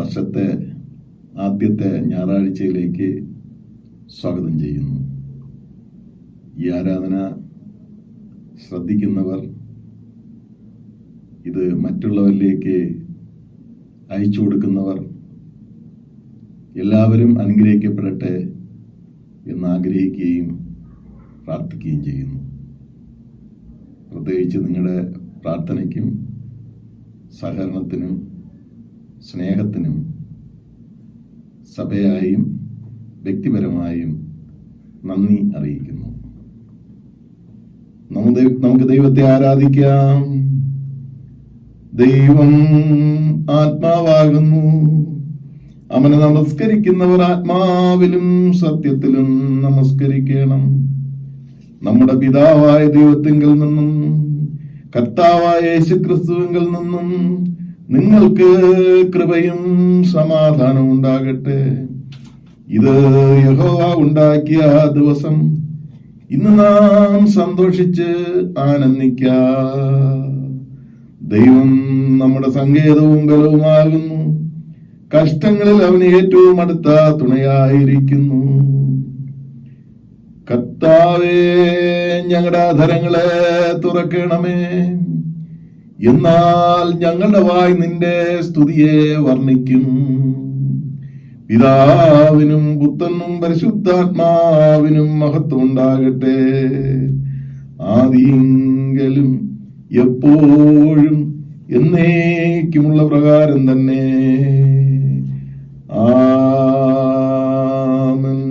വർഷത്തെ ആദ്യത്തെ ഞായറാഴ്ചയിലേക്ക് സ്വാഗതം ചെയ്യുന്നു. ഈ ആരാധന ശ്രദ്ധിക്കുന്നവർ ഇത് മറ്റുള്ളവരിലേക്ക് അയച്ചു കൊടുക്കുന്നവർ എല്ലാവരും അനുഗ്രഹിക്കപ്പെടട്ടെ എന്ന് ആഗ്രഹിക്കുകയും പ്രാർത്ഥിക്കുകയും ചെയ്യുന്നു. പ്രത്യേകിച്ച് നിങ്ങളുടെ പ്രാർത്ഥനയ്ക്കും സഹകരണത്തിനും സ്നേഹത്തിനും സഭയായും വ്യക്തിപരമായും നന്ദി അറിയിക്കുന്നു. നമുക്ക് ദൈവത്തെ ആരാധിക്കാം. ദൈവം ആത്മാവാകുന്നു. അവനെ നമസ്കരിക്കുന്നവർ ആത്മാവിലും സത്യത്തിലും നമസ്കരിക്കണം. നമ്മുടെ പിതാവായ ദൈവത്തിങ്കൽ നിന്നും കർത്താവായ യേശുക്രിസ്തുവിങ്കൽ നിന്നും നിങ്ങൾക്ക് കൃപയും സമാധാനവും ഉണ്ടാകട്ടെ. ഇത് യഹോവ ഉണ്ടാക്കിയ ദിവസം. ഇന്ന് നാം സന്തോഷിച്ച് ആനന്ദിക്കാം. ദൈവം നമ്മുടെ സങ്കേതവും ബലവുമാകുന്നു. കഷ്ടങ്ങളിൽ അവന് ഏറ്റവും അടുത്ത തുണയായിരിക്കുന്നു. കർത്താവേ, ഞങ്ങളുടെ അധരങ്ങളെ തുറക്കണമേ. എന്നാൽ ഞങ്ങളുടെ വായ് നിന്റെ സ്തുതിയെ വർണ്ണിക്കും. പിതാവിനും പുത്രനും പരിശുദ്ധാത്മാവിനും മഹത്വം ഉണ്ടാകട്ടെ, ആദിയെങ്കിലും എപ്പോഴും എന്നേക്കുമുള്ള പ്രകാരം തന്നെ. ആമേൻ.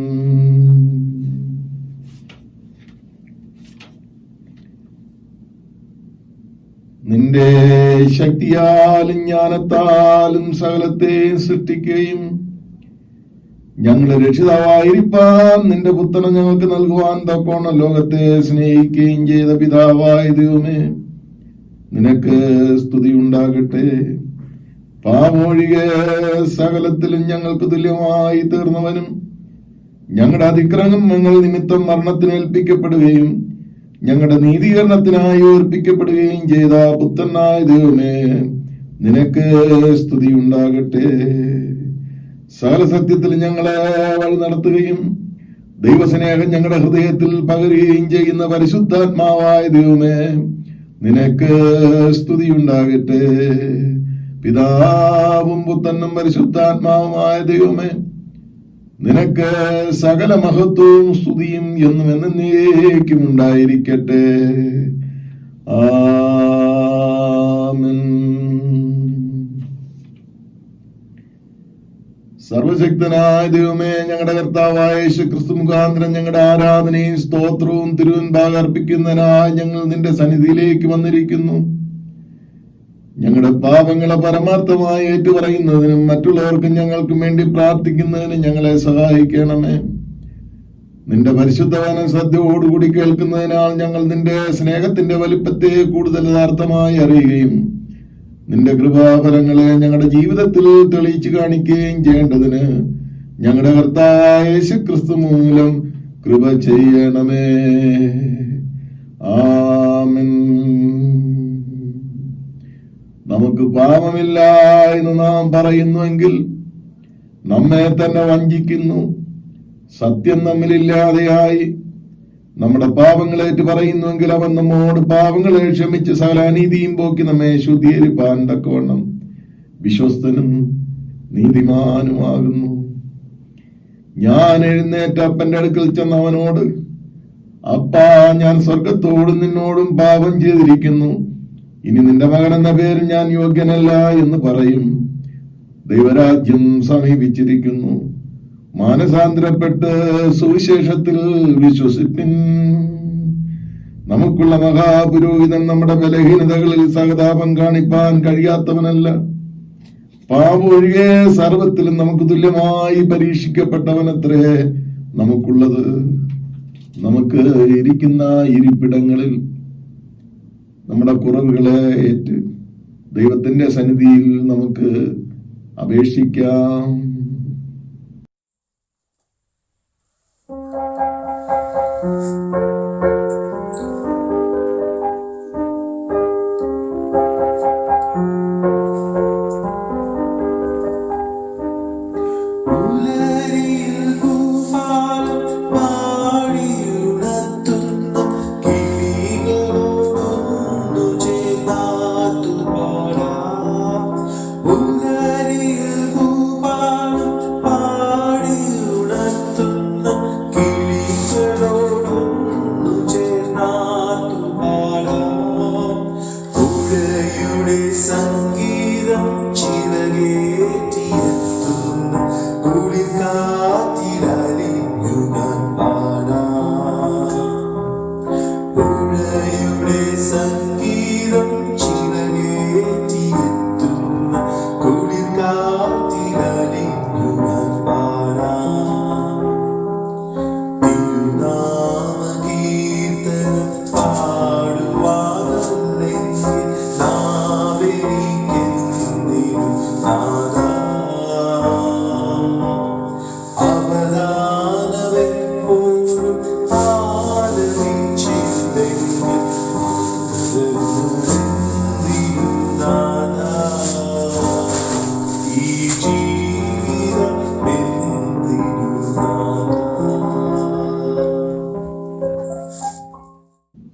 നിന്റെ ശക്തിയാലും ജ്ഞാനത്താലും സകലത്തെ സൃഷ്ടിക്കുകയും ഞങ്ങളെ രക്ഷിതാവായിരിക്കാൻ നിന്റെ പുത്രനെ ഞങ്ങൾക്ക് നൽകുവാൻ തക്കോണം ലോകത്തെ സ്നേഹിക്കുകയും ചെയ്ത പിതാവായ ദൈവമേ, നിനക്ക് സ്തുതി ഉണ്ടാകട്ടെ. പാപമൊഴികെ സകലത്തിലും ഞങ്ങൾക്ക് തുല്യമായി തീർന്നവനും ഞങ്ങളുടെ അതിക്രമങ്ങൾ നിമിത്തം മരണത്തിന് ഏൽപ്പിക്കപ്പെടുകയും ഞങ്ങളുടെ നീതീകരണത്തിനായി ഏർപ്പിക്കപ്പെടുകയും ചെയ്ത പുത്രനായ ദൈവമേ, നിനക്ക് സ്തുതി ഉണ്ടാകട്ടെ. സകല സത്യത്തിൽ ഞങ്ങളെ വഴി നടത്തുകയും ദൈവസ്നേഹം ഞങ്ങളുടെ ഹൃദയത്തിൽ പകരുകയും ചെയ്യുന്ന പരിശുദ്ധാത്മാവായ ദൈവമേ, നിനക്ക് സ്തുതി ഉണ്ടാകട്ടെ. പിതാവും പുത്രനും പരിശുദ്ധാത്മാവുമായ ദൈവമേ, നിനക്ക് സകല മഹത്വവും സ്തുതിയും എന്നും എന്നേക്കും ഉണ്ടായിരിക്കട്ടെ. ആമേൻ. സർവശക്തനായ ദൈവമേ, ഞങ്ങളുടെ കർത്താവായ യേശുക്രിസ്തു മുഖാന്തരം ഞങ്ങളുടെ ആരാധനയും സ്തോത്രവും തിരുവൻപാകെ അർപ്പിക്കുന്നതിനായി ഞങ്ങൾ നിന്റെ സന്നിധിയിലേക്ക് വന്നിരിക്കുന്നു. ഞങ്ങളുടെ പാപങ്ങളെ പരമാർത്ഥമായി ഏറ്റുപറയുന്നതിനും മറ്റുള്ളവർക്കും ഞങ്ങൾക്കും വേണ്ടി പ്രാർത്ഥിക്കുന്നതിനും ഞങ്ങളെ സഹായിക്കണമേ. നിന്റെ പരിശുദ്ധവചനം ശ്രദ്ധയോടുകൂടി കേൾക്കുന്നതിനാൽ ഞങ്ങൾ നിന്റെ സ്നേഹത്തിന്റെ വലിപ്പത്തെ കൂടുതൽ യഥാർത്ഥമായി അറിയുകയും നിന്റെ കൃപാഫലങ്ങളെ ഞങ്ങളുടെ ജീവിതത്തിൽ തെളിയിച്ചു കാണിക്കുകയും ചെയ്യേണ്ടതിന് ഞങ്ങളുടെ കർത്താവായ യേശുക്രിസ്തു മൂലം കൃപ ചെയ്യണമേ. ആമേൻ. നമുക്ക് പാപമില്ല എന്ന് നാം പറയുന്നുവെങ്കിൽ നമ്മെ തന്നെ വഞ്ചിക്കുന്നു. സത്യം നമ്മിലില്ലാതെയായി നമ്മുടെ പാപങ്ങളേറ്റ് പറയുന്നുവെങ്കിൽ അവൻ നമ്മോട് പാപങ്ങളെ ക്ഷമിച്ച് സകല അനീതിയും പോക്കി നമ്മെ ശുദ്ധീകരിപ്പാൻ തക്കവണ്ണം വിശ്വസ്തനും നീതിമാനുമാകുന്നു. ഞാൻ എഴുന്നേറ്റ് അപ്പന്റെ അടുക്കൽ ചെന്ന് അവനോട്, അപ്പാ, ഞാൻ സ്വർഗത്തോടും നിന്നോടും പാപം ചെയ്തിരിക്കുന്നു. ഇനി നിന്റെ മകൻ എന്ന പേര് ഞാൻ യോഗ്യനല്ല എന്ന് പറയും. ദൈവരാജ്യം സമീപിച്ചിരിക്കുന്നു. മാനസാന്തരപ്പെട്ട് സുവിശേഷത്തിൽ വിശ്വസിപ്പിൻ. നമുക്കുള്ള മഹാപുരോഹിതൻ നമ്മുടെ ബലഹീനതകളിൽ സഹതാപം കാണിപ്പാൻ കഴിയാത്തവനല്ല. പാപം ഒഴികെ സർവത്തിലും നമുക്ക് തുല്യമായി പരീക്ഷിക്കപ്പെട്ടവനത്രേ നമുക്കുള്ളത്. നമുക്ക് ഇരിക്കുന്ന ഇരിപ്പിടങ്ങളിൽ നമ്മുടെ കുറവുകളെ ഏറ്റ് ദൈവത്തിന്റെ സന്നിധിയിൽ നമുക്ക് അപേക്ഷിക്കാം. തുഴയുടെ സംഗീതം ചിറകേറ്റിയെത്തുന്ന കുളിർ കാറ്റിലലിഞ്ഞു ഞാൻ പാടാം. തിരുനാമകീർത്തനം പാടുവാനല്ലെങ്കിൽ നാവെനിക്കെന്തിനും നാദാ. അവദാനമെപ്പോഴും ആലപിച്ചില്ലെങ്കിൽ എന്തിനും നാദാ. ഈ ജീവിതം എന്തിനും നാദാ.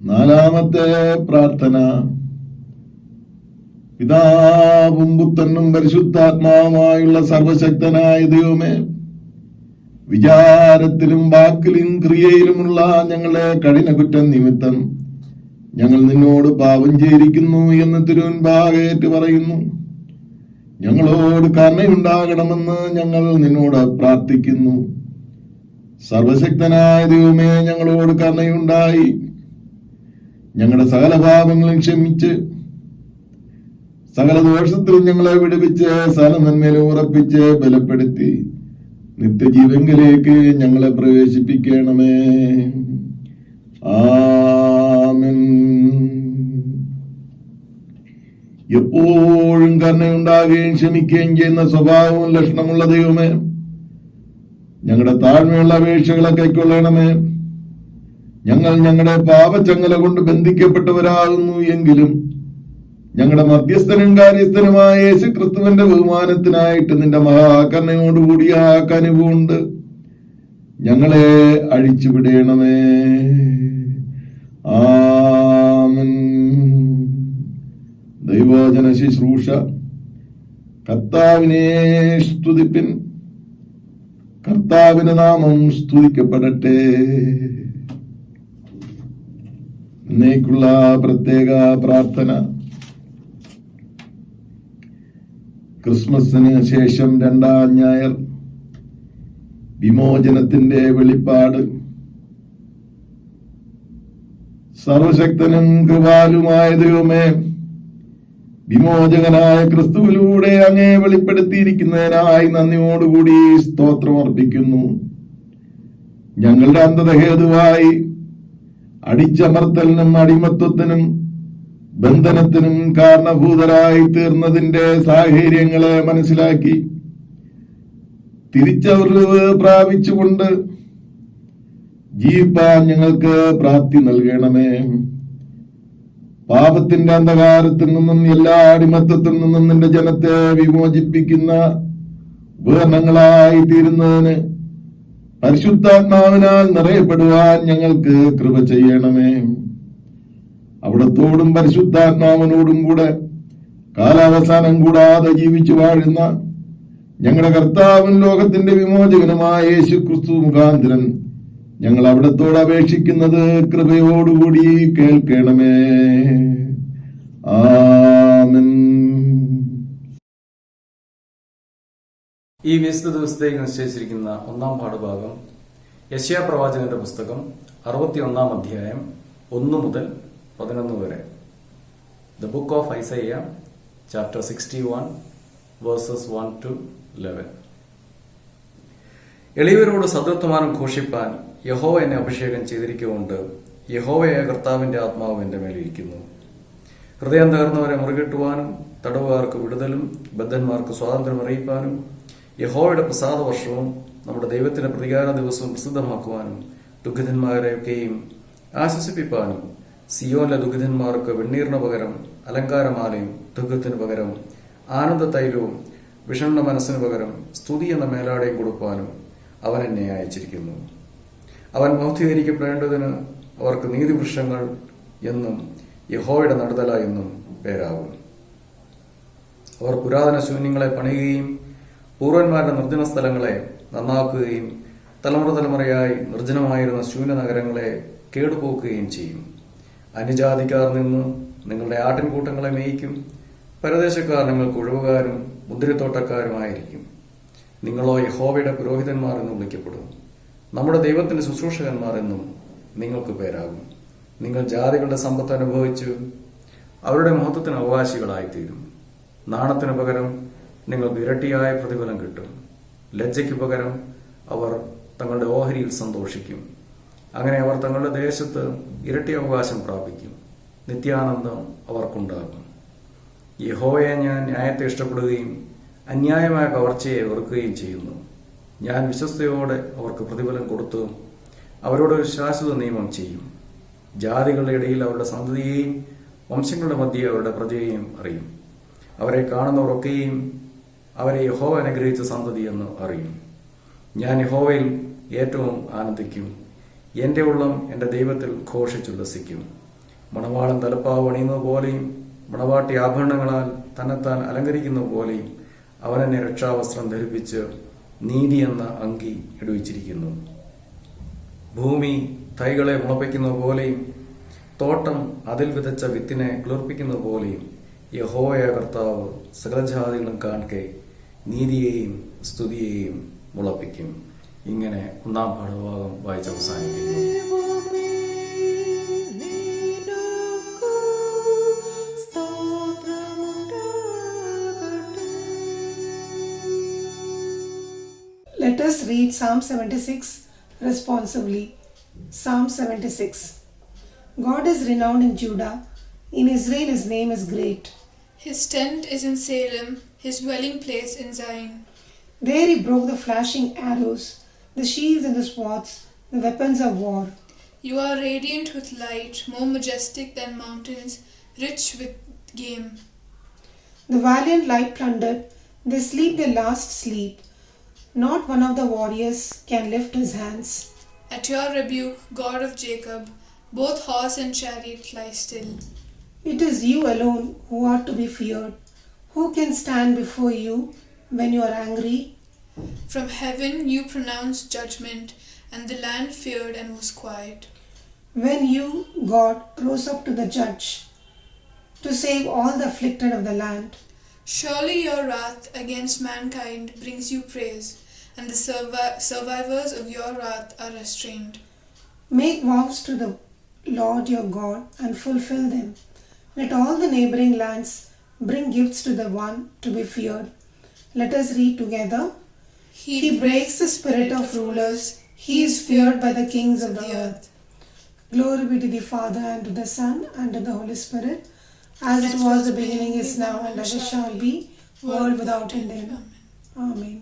നാലാമത്തെ പ്രാർത്ഥന. പിതാവും പുത്രനും പരിശുദ്ധാത്മാവുമായുള്ള സർവശക്തനായ ദൈവമേ, വിചാരത്തിലും വാക്കിലും ക്രിയയിലുമുള്ള ഞങ്ങളെ കഠിനകുറ്റം നിമിത്തം ഞങ്ങൾ നിന്നോട് പാപം ചെയ്തിരിക്കുന്നു എന്ന് തിരുമുൻപാകേറ്റ് പറയുന്നു. ഞങ്ങളോട് കരുണയുണ്ടാകണമെന്ന് ഞങ്ങൾ നിന്നോട് പ്രാർത്ഥിക്കുന്നു. സർവശക്തനായ ദൈവമേ, ഞങ്ങളോട് കരുണയുണ്ടായി ഞങ്ങളുടെ സകല പാപങ്ങളും ക്ഷമിച്ച് സകല ദോഷത്തിലും ഞങ്ങളെ വിടുവിച്ച് സകല നന്മയിലും ഉറപ്പിച്ച് ബലപ്പെടുത്തി നിത്യജീവങ്കിലേക്ക് ഞങ്ങളെ പ്രവേശിപ്പിക്കണമേ. ആമേൻ. എപ്പോഴും കരുണയുണ്ടാകുകയും ക്ഷമിക്കുകയും ചെയ്യുന്ന സ്വഭാവവും ലക്ഷണമുള്ള ദൈവമേ, ഞങ്ങളുടെ താഴ്മയുള്ള അപേക്ഷകളെ കൈക്കൊള്ളണമേ. ഞങ്ങൾ ഞങ്ങളുടെ പാപച്ചങ്ങല കൊണ്ട് ബന്ധിക്കപ്പെട്ടവരാകുന്നു എങ്കിലും ഞങ്ങളുടെ മധ്യസ്ഥനും കാര്യസ്ഥനുമായ യേശുക്രിസ്തുവിന്റെ ബഹുമാനത്തിനായിട്ട് നിന്റെ മഹാകരുണയോടുകൂടി ആ കനിവുകൊണ്ട് ഞങ്ങളെ അഴിച്ചുവിടണമേ. ആമേൻ. ദൈവവചന ശുശ്രൂഷ. കർത്താവിനെ സ്തുതിപ്പിൻ. കർത്താവിന്റെ നാമം സ്തുതിക്കപ്പെടട്ടെ. ഇന്നേക്കുള്ള പ്രത്യേക പ്രാർത്ഥന. ക്രിസ്മസിന് ശേഷം രണ്ടാം ഞായർ, വിമോചനത്തിന്റെ വെളിപ്പാട്. സർവശക്തനും കൃപാലുമായ ദൈവമേ, വിമോചകനായ ക്രിസ്തുവിലൂടെ അങ്ങേ വെളിപ്പെടുത്തിയിരിക്കുന്നതിനായി നന്ദിയോടുകൂടി സ്തോത്രം അർപ്പിക്കുന്നു. ഞങ്ങളുടെ അന്ധത ഹേതുവായി അടിച്ചമർത്തലിനും അടിമത്വത്തിനും ബന്ധനത്തിനും കാരണഭൂതരായി തീർന്നതിന്റെ സാഹചര്യങ്ങളെ മനസ്സിലാക്കി തിരിച്ചറിവ് പ്രാപിച്ചുകൊണ്ട് ജീവിപ്പാൻ ഞങ്ങൾക്ക് പ്രാപ്തി നൽകണമേ. പാപത്തിന്റെ അന്ധകാരത്തിൽ നിന്നും എല്ലാ അടിമത്തത്തിൽ നിന്നും നിന്റെ ജനത്തെ വിമോചിപ്പിക്കുന്ന ഉപകരണങ്ങളായി തീരുന്നതിന് പരിശുദ്ധാത്മാവിനാൽ നിറയപ്പെടുവാൻ ഞങ്ങൾക്ക് കൃപ ചെയ്യണമേ. അവിടത്തോടും പരിശുദ്ധാത്മാവിനോടും കൂടെ കാലാവസാനം കൂടാതെ ജീവിച്ചു വാഴുന്ന ഞങ്ങളുടെ കർത്താവും ലോകത്തിന്റെ വിമോചകനുമായ യേശു ക്രിസ്തു മുഖാന്തരം ഞങ്ങൾ അവിടത്തോട് അപേക്ഷിക്കുന്നത് കൃപയോടുകൂടി കേൾക്കണമേ. ആമേൻ. ഈ വിശുദ്ധ ദിവസത്തേക്ക് നിശ്ചയിച്ചിരിക്കുന്ന ഒന്നാം പാഠഭാഗം യെശയ്യാ പ്രവാചകന്റെ പുസ്തകം 61 അധ്യായം 1 മുതൽ 11 വരെ. The book of Isaiah, chapter 61, verses 1 to 11. എളിയവരോട് സദ്വർത്തമാനം ഘോഷിപ്പാൻ യഹോവ എന്നെ അഭിഷേകം ചെയ്തിരിക്കുകൊണ്ട് യഹോവയായ കർത്താവിന്റെ ആത്മാവ് എന്റെ മേലിരിക്കുന്നു. ഹൃദയം തകർന്നവരെ മുറുകിട്ടുവാനും തടവുകാർക്ക് വിടുതലും ബദ്ധന്മാർക്ക് സ്വാതന്ത്ര്യം അറിയിപ്പാനും യഹോവയുടെ പ്രസാദ വർഷവും നമ്മുടെ ദൈവത്തിന്റെ പ്രതികാര ദിവസവും പ്രസിദ്ധമാക്കുവാനും ദുഃഖിതന്മാരെയൊക്കെയും ആശ്വസിപ്പിപ്പാനും സിയോനിലെ ദുഃഖിതന്മാർക്ക് വെണ്ണീറിന് പകരം അലങ്കാരമാലയും ദുഃഖത്തിന് പകരം ആനന്ദ തൈലവും വിഷണ്ണ മനസ്സിന് പകരം സ്തുതി എന്ന മേലാടയും കൊടുപ്പാനും അവൻ എന്നെ അയച്ചിരിക്കുന്നു. അവൻ മൗഢ്യീകരിക്കപ്പെടേണ്ടതിന് അവർക്ക് നീതിവൃക്ഷങ്ങൾ എന്നും യഹോവയുടെ നടുതല എന്നും പേരാകും. അവർ പുരാതന ശൂന്യങ്ങളെ പണിയുകയും പൂർവന്മാരുടെ നിർജ്ജന സ്ഥലങ്ങളെ നന്നാക്കുകയും തലമുറ തലമുറയായി നിർജ്ജനമായിരുന്ന ശൂന്യ നഗരങ്ങളെ കേടുപോക്കുകയും ചെയ്യും. അന്യജാതിക്കാർ നിന്ന് നിങ്ങളുടെ ആട്ടിൻകൂട്ടങ്ങളെ മേയിക്കും. പരദേശക്കാർ നിങ്ങൾക്ക് ഒഴിവുകാരും മുന്തിരിത്തോട്ടക്കാരുമായിരിക്കും. നിങ്ങളോ യഹോവയുടെ പുരോഹിതന്മാർ എന്ന് വിളിക്കപ്പെടും. നമ്മുടെ ദൈവത്തിന്റെ ശുശ്രൂഷകന്മാർ എന്നും നിങ്ങൾക്ക് പേരാകും. നിങ്ങൾ ജാതികളുടെ സമ്പത്ത് അനുഭവിച്ചു അവരുടെ മഹത്വത്തിന് അവകാശികളായിത്തീരും. നാണത്തിന് പകരം നിങ്ങൾക്ക് ഇരട്ടിയായ പ്രതിഫലം കിട്ടും. ലജ്ജയ്ക്ക് പകരം അവർ തങ്ങളുടെ ഓഹരിയിൽ സന്തോഷിക്കും. അങ്ങനെ അവർ തങ്ങളുടെ ദേശത്ത് ഇരട്ടി അവകാശം പ്രാപിക്കും. നിത്യാനന്ദം അവർക്കുണ്ടാകും. യഹോവയെ ഞാൻ ന്യായത്തെ ഇഷ്ടപ്പെടുകയും അന്യായമായ കവർച്ചയെ വെറുക്കുകയും ചെയ്യുന്നു. ഞാൻ വിശ്വസ്തയോടെ അവർക്ക് പ്രതിഫലം കൊടുത്തു അവരോട് ഒരു ശാശ്വത നിയമം ചെയ്യും. ജാതികളുടെ ഇടയിൽ അവരുടെ സന്തതിയെയും വംശങ്ങളുടെ മധ്യേ അവരുടെ പ്രജയെയും അറിയും. അവരെ കാണുന്നവരൊക്കെയും അവരെ യഹോവ അനുഗ്രഹിച്ച സന്തതി എന്ന് അറിയും. ഞാൻ യഹോവയിൽ ഏറ്റവും ആനന്ദിക്കും. എന്റെ ഉള്ളം എന്റെ ദൈവത്തിൽ ഘോഷിച്ചുല്ലസിക്കും. മണവാളൻ തലപ്പാവ് അണിയുന്നത് പോലെയും മണവാട്ടി ആഭരണങ്ങളാൽ തന്നെത്താൻ അലങ്കരിക്കുന്ന പോലെയും അവൻ എന്നെ രക്ഷാവസ്ത്രം ധരിപ്പിച്ച് നീതി എന്ന അങ്കി ഇടുവിച്ചിരിക്കുന്നു. ഭൂമി തൈകളെ മുളപ്പിക്കുന്നത് പോലെയും തോട്ടം അതിൽ വിതച്ച വിത്തിനെ കിളിർപ്പിക്കുന്നത് പോലെയും യഹോവയായ കർത്താവ് സകലജാതികളും കാൺകെ നീതിയെയും സ്തുതിയെയും മുളപ്പിക്കും. ഇങ്ങനെ ഒന്നാം പാഠഭാഗം വായിച്ച് അവസാനിക്കുന്നു. Let us read Psalm 76 responsively. Psalm 76. God is renowned in Judah. In Israel his name is great. His tent is in Salem, his dwelling place in Zion. There he broke the flashing arrows, the shields and the swords, the weapons of war. You are radiant with light, more majestic than mountains, rich with game. The valiant lie plundered, they sleep their last sleep. Not one of the warriors can lift his hands. At your rebuke, God of Jacob, both horse and chariot lie still. It is you alone who are to be feared. Who can stand before you when you are angry? From heaven you pronounced judgment, and the land feared and was quiet. When you, God, rose up to the judge, to save all the afflicted of the land. Surely your wrath against mankind brings you praise, and the survivors of your wrath are restrained. Make vows to the Lord your God and fulfill them. Let all the neighboring lands bring gifts to the one to be feared. Let us read together. He breaks the spirit of rulers. He is feared by the kings of the earth. Glory be to the Father, and to the Son, and to the Holy Spirit, as it was the beginning, is now, and ever shall be, world without end. Amen.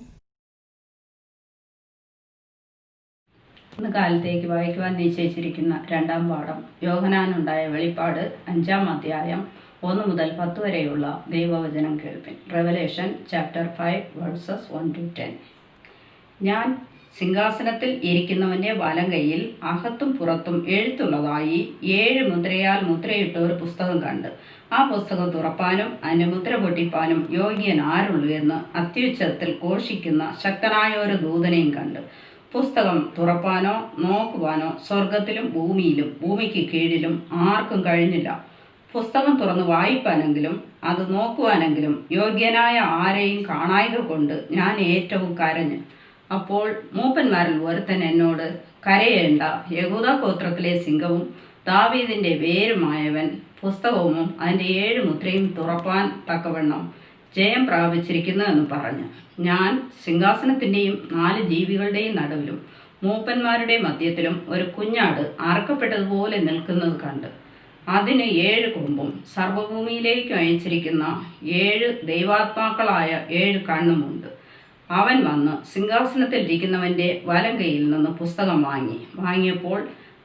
ഇന്ന് കാലത്തേക്ക് വായിക്കുവാൻ നിശ്ചയിച്ചിരിക്കുന്ന രണ്ടാം പാഠം യോഹന്നാനുണ്ടായ വെളിപ്പാട് 5-ാം അധ്യായം 1 മുതൽ 10 വരെയുള്ള ദൈവവചനം കേൾപ്പിൻ. Revelation chapter 5 versus 1-10. ഞാൻ സിംഹാസനത്തിൽ ഇരിക്കുന്നവന്റെ വലം കൈയിൽ അകത്തും പുറത്തും എഴുത്തുള്ളതായി 7 മുദ്രയാൽ മുദ്രയിട്ട ഒരു പുസ്തകം കണ്ട്. ആ പുസ്തകം തുറപ്പാനും അതിന്റെ മുദ്ര പൊട്ടിപ്പാനും യോഗ്യൻ ആരുള്ളൂ എന്ന് അത്യുച്ചത്തിൽ ഘോഷിക്കുന്ന ശക്തനായ ഒരു ദൂതനെയും കണ്ട്. പുസ്തകം തുറപ്പാനോ നോക്കുവാനോ സ്വർഗത്തിലും ഭൂമിയിലും ഭൂമിക്ക് കീഴിലും ആർക്കും കഴിഞ്ഞില്ല. പുസ്തകം തുറന്ന് വായിപ്പാനെങ്കിലും അത് നോക്കുവാനെങ്കിലും യോഗ്യനായ ആരെയും കാണായ്ക കൊണ്ട് ഞാൻ ഏറ്റവും കരഞ്ഞു. അപ്പോൾ മൂപ്പന്മാരിൽ ഒരുത്തൻ എന്നോട്, കരയേണ്ട, യഹൂദ ഗോത്രത്തിലെ സിംഹവും ദാവീദിന്റെ വേരുമായവൻ പുസ്തകവും അതിന്റെ 7 മുദ്രയും തുറപ്പാൻ തക്കവണ്ണം ജയം പ്രാപിച്ചിരിക്കുന്നു എന്ന് പറഞ്ഞു. ഞാൻ സിംഹാസനത്തിന്റെയും 4 ജീവികളുടെയും നടുവിലും മൂപ്പന്മാരുടെ മധ്യത്തിലും ഒരു കുഞ്ഞാട് അറക്കപ്പെട്ടതുപോലെ നിൽക്കുന്നത് കണ്ട്. അതിന് 7 കൊമ്പും സർവ്വഭൂമിയിലേക്കും അയച്ചിരിക്കുന്ന 7 ദൈവാത്മാക്കളായ 7 കണ്ണുമുണ്ട്. അവൻ വന്ന് സിംഹാസനത്തിൽ ഇരിക്കുന്നവന്റെ വലം കൈയിൽ നിന്ന് പുസ്തകം വാങ്ങിയപ്പോൾ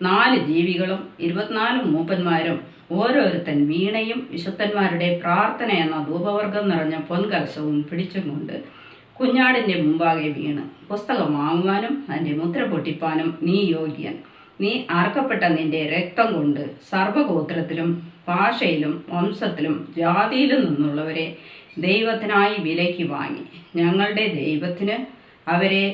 4 ജീവികളും 24 മൂപ്പന്മാരും ഓരോരുത്തൻ വീണയും വിശുദ്ധന്മാരുടെ പ്രാർത്ഥന എന്ന ധൂപവർഗം നിറഞ്ഞ പൊൻകലശവും പിടിച്ചുകൊണ്ട് കുഞ്ഞാടിന്റെ മുമ്പാകെ വീണ്, പുസ്തകം വാങ്ങുവാനും അതിന്റെ മുദ്ര പൊട്ടിപ്പാനും നീ യോഗ്യൻ. നീ അറക്കപ്പെട്ട നിന്റെ രക്തം കൊണ്ട് സർവ്വഗോത്രത്തിലും ഭാഷയിലും വംശത്തിലും ജാതിയിലും നിന്നുള്ളവരെ ദൈവത്തിനായി വിലയ്ക്ക് വാങ്ങി. ഞങ്ങളുടെ ദൈവത്തിന് അവരെ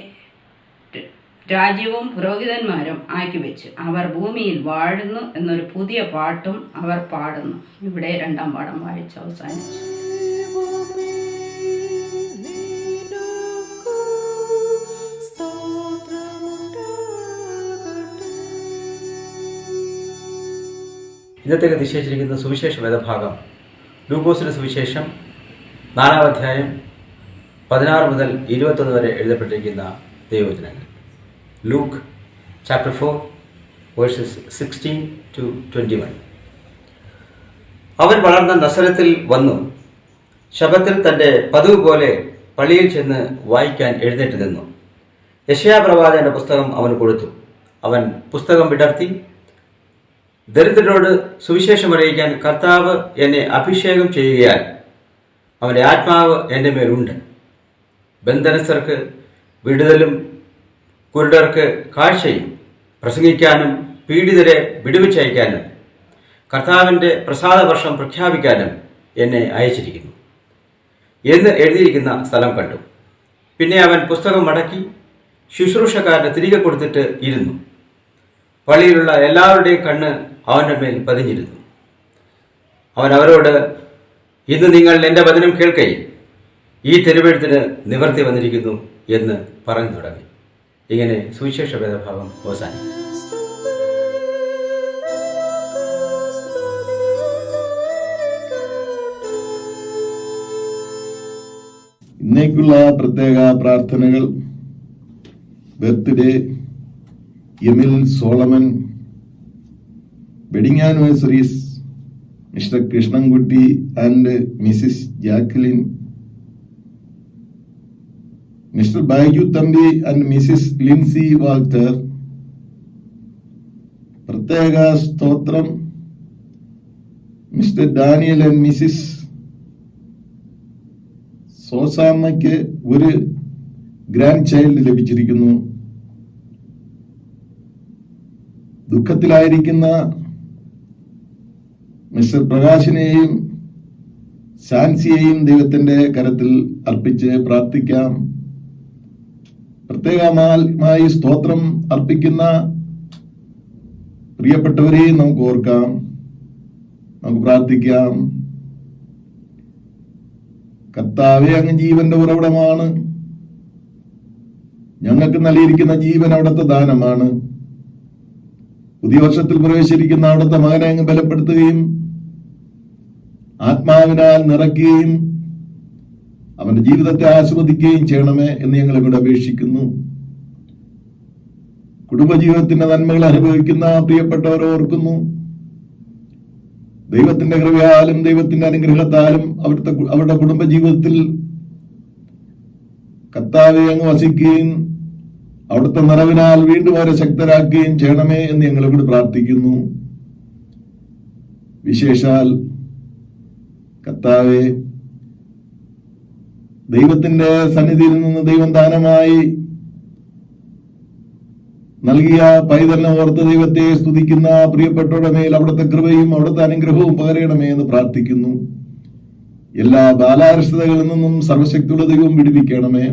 രാജ്യവും പുരോഹിതന്മാരും ആക്കിവെച്ചു. അവർ ഭൂമിയിൽ വാഴുന്നു എന്നൊരു പുതിയ പാട്ടും അവർ പാടുന്നു. ഇവിടെ രണ്ടാം പാഠം വായിച്ച് അവസാനിച്ചു. ഇന്നത്തേക്ക് നിശ്ചയിച്ചിരിക്കുന്ന സുവിശേഷ വേദഭാഗം ലൂക്കോസിന്റെ സുവിശേഷം 4-ാം അധ്യായം 16 മുതൽ 21 വരെ എഴുതപ്പെട്ടിരിക്കുന്ന ദൈവവചനങ്ങൾ. Luke chapter 4 verses 16 to 21. അവൻ വളർന്ന നസറത്തിൽ വന്നു. ശബ്ബത്തിൽ തൻ്റെ പതിവ് പോലെ പള്ളിയിൽ ചെന്ന് വായിക്കാൻ എഴുന്നേറ്റ് നിന്നു. യെശയ്യാ പ്രവാചകന്റെ പുസ്തകം അവന് കൊടുത്തു. അവൻ പുസ്തകം വിടർത്തി, ദരിദ്രരോട് സുവിശേഷം അറിയിക്കാൻ കർത്താവ് എന്നെ അഭിഷേകം ചെയ്യുകയാൽ അവൻ്റെ ആത്മാവ് എൻ്റെ മേലുണ്ട്. ബന്ധനസ്ഥർക്ക് വിടുതലും കുരുടർക്ക് കാഴ്ചയും പ്രസംഗിക്കാനും പീഡിതരെ വിടുവിച്ചയക്കാനും കർത്താവിൻ്റെ പ്രസാദവർഷം പ്രഖ്യാപിക്കാനും എന്നെ അയച്ചിരിക്കുന്നു എന്ന് എഴുതിയിരിക്കുന്ന സ്ഥലം കണ്ടു. പിന്നെ അവൻ പുസ്തകം മടക്കി ശുശ്രൂഷക്കാരന് തിരികെ കൊടുത്തിട്ട് ഇരുന്നു. പള്ളിയിലുള്ള എല്ലാവരുടെയും കണ്ണ് അവൻ്റെ മേൽ പതിഞ്ഞിരുന്നു. അവൻ അവരോട്, ഇന്ന് നിങ്ങൾ എൻ്റെ വചനം കേൾക്കുകയും ഈ തിരുവെഴുത്തിന് നിവർത്തി വന്നിരിക്കുന്നു എന്ന് പറഞ്ഞു തുടങ്ങി. ഇങ്ങനെ സുവിശേഷ വേദഭാഗം അവസാനിക്കും. ഇന്നേക്കുള്ള പ്രത്യേക പ്രാർത്ഥനകൾ: birthday Emil Solomon, wedding anniversaries mister Krishnankutty and Mrs Jacqueline, mister Baiju Thampi and Mrs Lincy Walter. പ്രത്യേക സ്തോത്രം മിസ്റ്റർ ഡാനിയൽ ആൻഡ് മിസിസ് സോസാമ്മയ്ക്ക് ഒരു ഗ്രാൻഡ് ചൈൽഡ് ലഭിച്ചിരിക്കുന്നു. ദുഃഖത്തിലായിരിക്കുന്ന മിസ്റ്റർ പ്രകാശിനെയും സാൻസിയെയും ദൈവത്തിന്റെ കരത്തിൽ അർപ്പിച്ച് പ്രാർത്ഥിക്കാം. പ്രത്യേകമായി സ്തോത്രം അർപ്പിക്കുന്ന പ്രിയപ്പെട്ടവരെയും നമുക്ക് ഓർക്കാം, നമുക്ക് പ്രാർത്ഥിക്കാം. കർത്താവേ, അങ്ങ് ജീവന്റെ ഉറവിടമാണ്. ഞങ്ങൾക്ക് നൽകിയിരിക്കുന്ന ജീവൻ അവിടുത്തെ ദാനമാണ്. പുതിയ വർഷത്തിൽ പ്രവേശിച്ചിരിക്കുന്ന അവിടുത്തെ മകനെ അങ്ങ് ബലപ്പെടുത്തുകയും ആത്മാവിനാൽ നിറയ്ക്കുകയും അവന്റെ ജീവിതത്തെ ആസ്വദിക്കുകയും ചെയ്യണമേ എന്ന് ഞങ്ങൾ ഇവിടെ അപേക്ഷിക്കുന്നു. കുടുംബജീവിതത്തിന്റെ നന്മകൾ അനുഭവിക്കുന്ന പ്രിയപ്പെട്ടവരെ ഓർക്കുന്നു. ദൈവത്തിന്റെ കൃപയാലും ദൈവത്തിന്റെ അനുഗ്രഹത്താലും അവരുടെ കുടുംബജീവിതത്തിൽ കർത്താവെ അങ്ങ് വസിക്കുകയും അവിടുത്തെ നിറവിനാൽ വീണ്ടും അവരെ ശക്തരാക്കുകയും ചെയ്യണമേ എന്ന് ഞങ്ങൾ ഇവിടെ പ്രാർത്ഥിക്കുന്നു. വിശേഷാൽ കർത്താവെ, ദൈവത്തിന്റെ സന്നിധിയിൽ നിന്ന് ദൈവം ദാനമായി നൽകിയ പൈതലിനെ ഓർത്ത് ദൈവത്തെ സ്തുതിക്കുന്ന പ്രിയപ്പെട്ടവരുടെ മേൽ അവിടുത്തെ കൃപയും അവിടുത്തെ അനുഗ്രഹവും പകരണമേ എന്ന് പ്രാർത്ഥിക്കുന്നു. എല്ലാ ബാലാരിഷ്ടതകളിൽ നിന്നും സർവശക്തിയുള്ള ദൈവം വിടുവിക്കണമേ.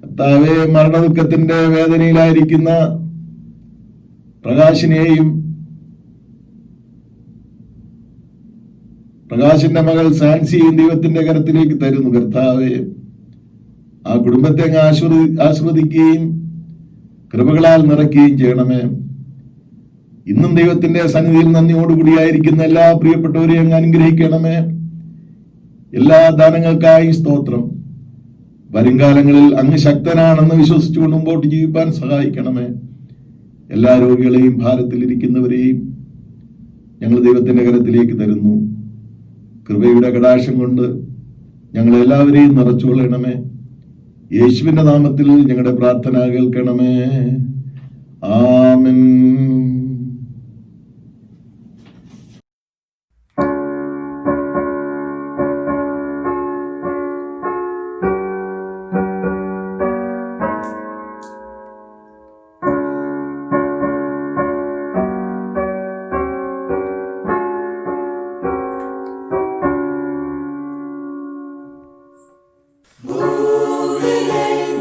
കർത്താവേ, മരണദുഃഖത്തിന്റെ വേദനയിലായിരിക്കുന്ന പ്രകാശിനെയും പ്രകാശിന്റെ മകൾ സാൻസിയെയും ദൈവത്തിന്റെ കരത്തിലേക്ക് തരുന്നു. കർത്താവേ, ആ കുടുംബത്തെ അങ്ങ് ആസ്വദിക്കുകയും കൃപകളാൽ നിറയ്ക്കുകയും ചെയ്യണമേ. ഇന്നും ദൈവത്തിന്റെ സന്നിധിയിൽ നന്ദിയോടുകൂടിയായിരിക്കുന്ന എല്ലാ പ്രിയപ്പെട്ടവരെയും അങ്ങ് അനുഗ്രഹിക്കണമേ. എല്ലാ ദാനങ്ങൾക്കായി സ്തോത്രം. വരുംകാലങ്ങളിൽ അങ്ങ് ശക്തനാണെന്ന് വിശ്വസിച്ചുകൊണ്ട് മുമ്പോട്ട് ജീവിക്കാൻ സഹായിക്കണമേ. എല്ലാ രോഗികളെയും ഭാരത്തിലിരിക്കുന്നവരെയും ഞങ്ങൾ ദൈവത്തിന്റെ കരത്തിലേക്ക് തരുന്നു. കൃപയുടെ കടാക്ഷം കൊണ്ട് ഞങ്ങളെല്ലാവരെയും നിറച്ചുകൊള്ളണമേ. യേശുവിന്റെ നാമത്തിൽ ഞങ്ങളുടെ പ്രാർത്ഥന കേൾക്കണമേ. ആമേൻ. ഭൂമിയിലെങ്ങും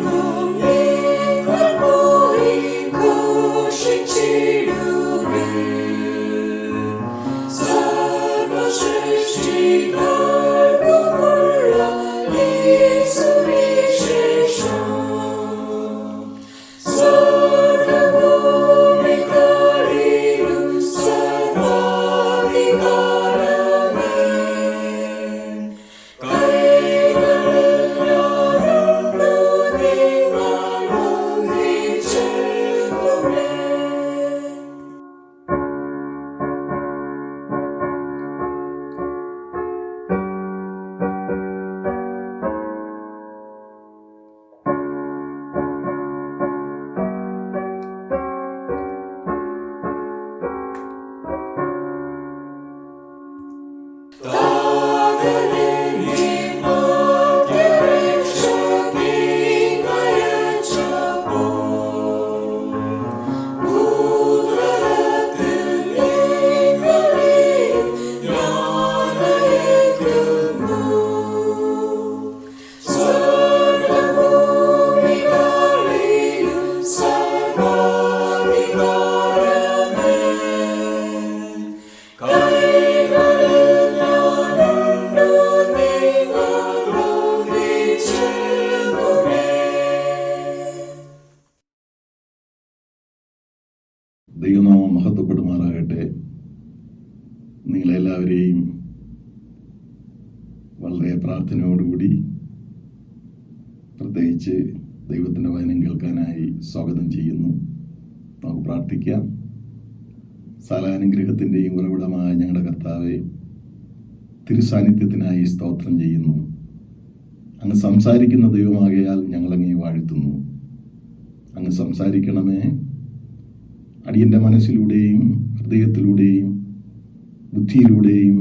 നിങ്ങൾ പോയി ഘോഷിച്ചിടുവിൻ. എല്ലാവരെയും വളരെ പ്രാർത്ഥനയോടുകൂടി പ്രത്യേകിച്ച് ദൈവത്തിൻ്റെ വചനം കേൾക്കാനായി സ്വാഗതം ചെയ്യുന്നു. നമുക്ക് പ്രാർത്ഥിക്കാം. സാലാനുഗ്രഹത്തിൻ്റെയും ഉറവിടമായ ഞങ്ങളുടെ കർത്താവെ, തിരുസാന്നിധ്യത്തിനായി സ്തോത്രം ചെയ്യുന്നു. അങ്ങ് സംസാരിക്കുന്ന ദൈവമാകയാൽ ഞങ്ങളങ്ങേ വാഴ്ത്തുന്നു. അങ്ങ് സംസാരിക്കണമേ. അടിയൻ്റെ മനസ്സിലൂടെയും ഹൃദയത്തിലൂടെയും ബുദ്ധിയിലൂടെയും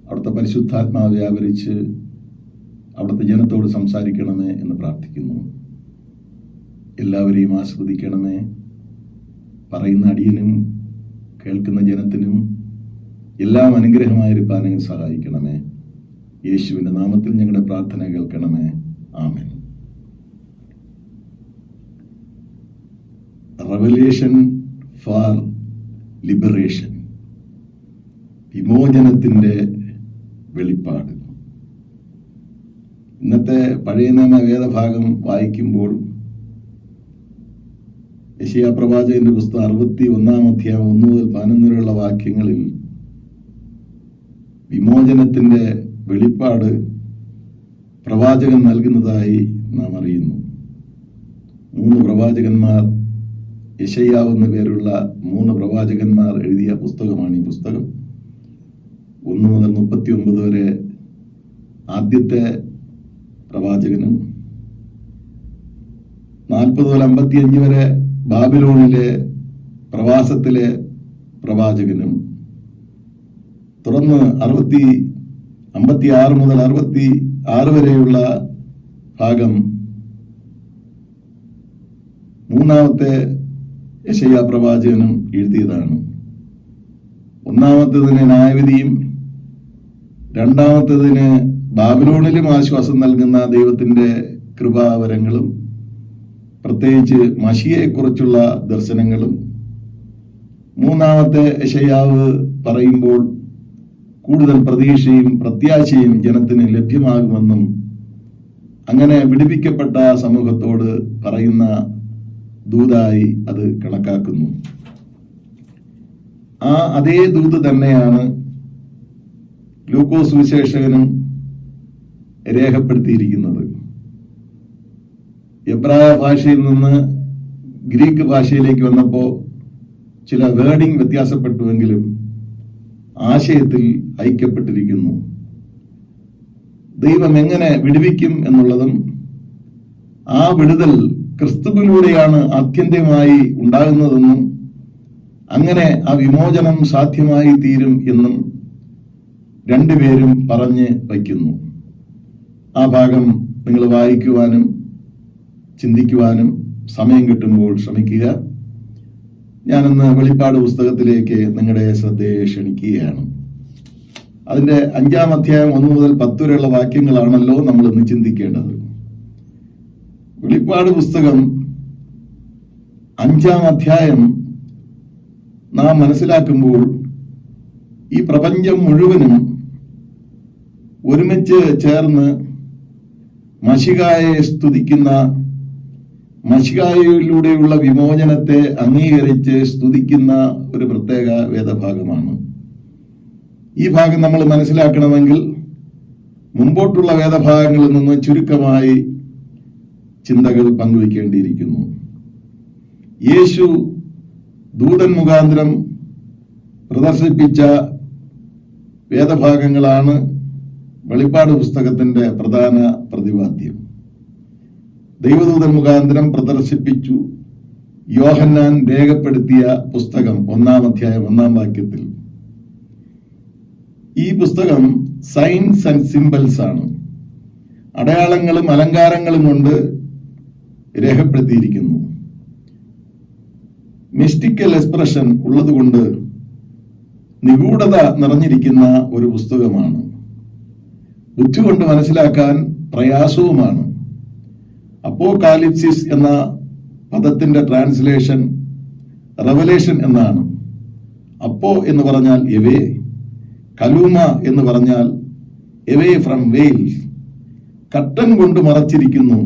അവിടുത്തെ പരിശുദ്ധാത്മാവ് വ്യാപരിച്ച് അവിടുത്തെ ജനത്തോട് സംസാരിക്കണമേ എന്ന് പ്രാർത്ഥിക്കുന്നു. എല്ലാവരെയും ആസ്വദിക്കണമേ. പറയുന്ന അടിയനും കേൾക്കുന്ന ജനത്തിനും എല്ലാം അനുഗ്രഹമായിരിക്കാൻ അങ്ങ് സഹായിക്കണമേ. യേശുവിൻ്റെ നാമത്തിൽ ഞങ്ങളുടെ പ്രാർത്ഥന കേൾക്കണമേ. ആമേൻ. റെവലേഷൻ ഫോർ ലിബറേഷൻ, വിമോചനത്തിൻ്റെ വെളിപ്പാട്. ഇന്നത്തെ പഴയ നിയമ വേദഭാഗം വായിക്കുമ്പോൾ യെശയ്യാ പ്രവാചകന്റെ പുസ്തകം 61-ാം അധ്യായം 1 മുതൽ 11 വരെയുള്ള വാക്യങ്ങളിൽ വിമോചനത്തിൻ്റെ വെളിപ്പാട് പ്രവാചകൻ നൽകുന്നതായി നാം അറിയുന്നു. 3 പ്രവാചകന്മാർ, യെശയ്യാവ് എന്ന പേരുള്ള 3 പ്രവാചകന്മാർ എഴുതിയ പുസ്തകമാണ് ഈ പുസ്തകം. 1 മുതൽ 39 വരെ ആദ്യത്തെ പ്രവാചകനും 40 മുതൽ 55 വരെ ബാബിലോണിലെ പ്രവാസത്തിലെ പ്രവാചകനും, തുടർന്ന് 56 മുതൽ 66 വരെയുള്ള ഭാഗം മൂന്നാമത്തെ യെശയ്യാ പ്രവാചകനും എഴുതിയതാണ്. ഒന്നാമത്തേതിന് ന്യായവിധിയും, രണ്ടാമത്തേതിന് ബാബിലോണിലും ആശ്വാസം നൽകുന്ന ദൈവത്തിൻ്റെ കൃപാവരങ്ങളും, പ്രത്യേകിച്ച് മശിയെക്കുറിച്ചുള്ള ദർശനങ്ങളും, മൂന്നാമത്തെ യെശയ്യാവ് പറയുമ്പോൾ കൂടുതൽ പ്രതീക്ഷയും പ്രത്യാശയും ജനത്തിന് ലഭ്യമാകുമെന്നും അങ്ങനെ വിടുവിക്കപ്പെട്ട സമൂഹത്തോട് പറയുന്ന ദൂതായി അത് കണക്കാക്കുന്നു. അതേ ദൂത് തന്നെയാണ് ലൂക്കോസ് സുവിശേഷകനും രേഖപ്പെടുത്തിയിരിക്കുന്നത്. എബ്രായ ഭാഷയിൽ നിന്ന് ഗ്രീക്ക് ഭാഷയിലേക്ക് വന്നപ്പോൾ ചില വേർഡിംഗ് വ്യത്യാസപ്പെട്ടുവെങ്കിലും ആശയത്തിൽ ഐക്യപ്പെട്ടിരിക്കുന്നു. ദൈവം എങ്ങനെ വിടുവിക്കും എന്നുള്ളതും ആ വിടുതൽ ക്രിസ്തുവിലൂടെയാണ് ആത്യന്തികമായി ഉണ്ടാകുന്നതെന്നും അങ്ങനെ ആ വിമോചനം സാധ്യമായി തീരും എന്നും രണ്ടുപേരും പറഞ്ഞ് വയ്ക്കുന്നു. ആ ഭാഗം നിങ്ങൾ വായിക്കുവാനും ചിന്തിക്കുവാനും സമയം കിട്ടുമ്പോൾ ശ്രമിക്കുക. ഞാനിന്ന് വെളിപ്പാട് പുസ്തകത്തിലേക്ക് നിങ്ങളുടെ ശ്രദ്ധയെ ക്ഷണിക്കുകയാണ്. അതിൻ്റെ 5-ാം അധ്യായം 1 മുതൽ 10 വരെയുള്ള വാക്യങ്ങളാണല്ലോ നമ്മൾ ഇന്ന് ചിന്തിക്കേണ്ടത്. വെളിപ്പാട് പുസ്തകം 5-ാം അധ്യായം നാം മനസ്സിലാക്കുമ്പോൾ ഈ പ്രപഞ്ചം മുഴുവനും ഒരുമിച്ച് ചേർന്ന് മശിഹായെ സ്തുതിക്കുന്ന, മശിഹായിലൂടെയുള്ള വിമോചനത്തെ അംഗീകരിച്ച് സ്തുതിക്കുന്ന ഒരു പ്രത്യേക വേദഭാഗമാണ്. ഈ ഭാഗം നമ്മൾ മനസ്സിലാക്കണമെങ്കിൽ മുമ്പോട്ടുള്ള വേദഭാഗങ്ങളിൽ നിന്ന് ചുരുക്കമായി ചിന്തകൾ പങ്കുവയ്ക്കേണ്ടിയിരിക്കുന്നു. യേശു ദൂതൻ മുഖാന്തരം പ്രദർശിപ്പിച്ച വേദഭാഗങ്ങളാണ് വെളിപ്പാട് പുസ്തകത്തിന്റെ പ്രധാന പ്രതിപാദ്യം. ദൈവദൂതൻ മുഖാന്തരം പ്രദർശിപ്പിച്ചു യോഹന്നാൻ രേഖപ്പെടുത്തിയ പുസ്തകം 1-ാം അധ്യായം 1-ാം വാക്യത്തിൽ. ഈ പുസ്തകം സൈൻസ് ആൻഡ് സിംബൽസ് ആണ്, അടയാളങ്ങളും അലങ്കാരങ്ങളും കൊണ്ട് രേഖപ്പെടുത്തിയിരിക്കുന്നു. മിസ്റ്റിക്കൽ എക്സ്പ്രഷൻ ഉള്ളതുകൊണ്ട് നിഗൂഢത നിറഞ്ഞിരിക്കുന്ന ഒരു പുസ്തകമാണ്. ബുദ്ധി കൊണ്ട് മനസ്സിലാക്കാൻ പ്രയാസവുമാണ്. അപ്പോകാലിപ്സിസ് എന്ന പദത്തിന്റെ ട്രാൻസ്ലേഷൻ റെവലേഷൻ എന്നാണ്. അപ്പോ എന്ന് പറഞ്ഞാൽ എവേ, കലൂമ എന്ന് പറഞ്ഞാൽ എവേ ഫ്രം വെയിൽ, കട്ടൻ കൊണ്ട് മറച്ചിരിക്കുന്നു.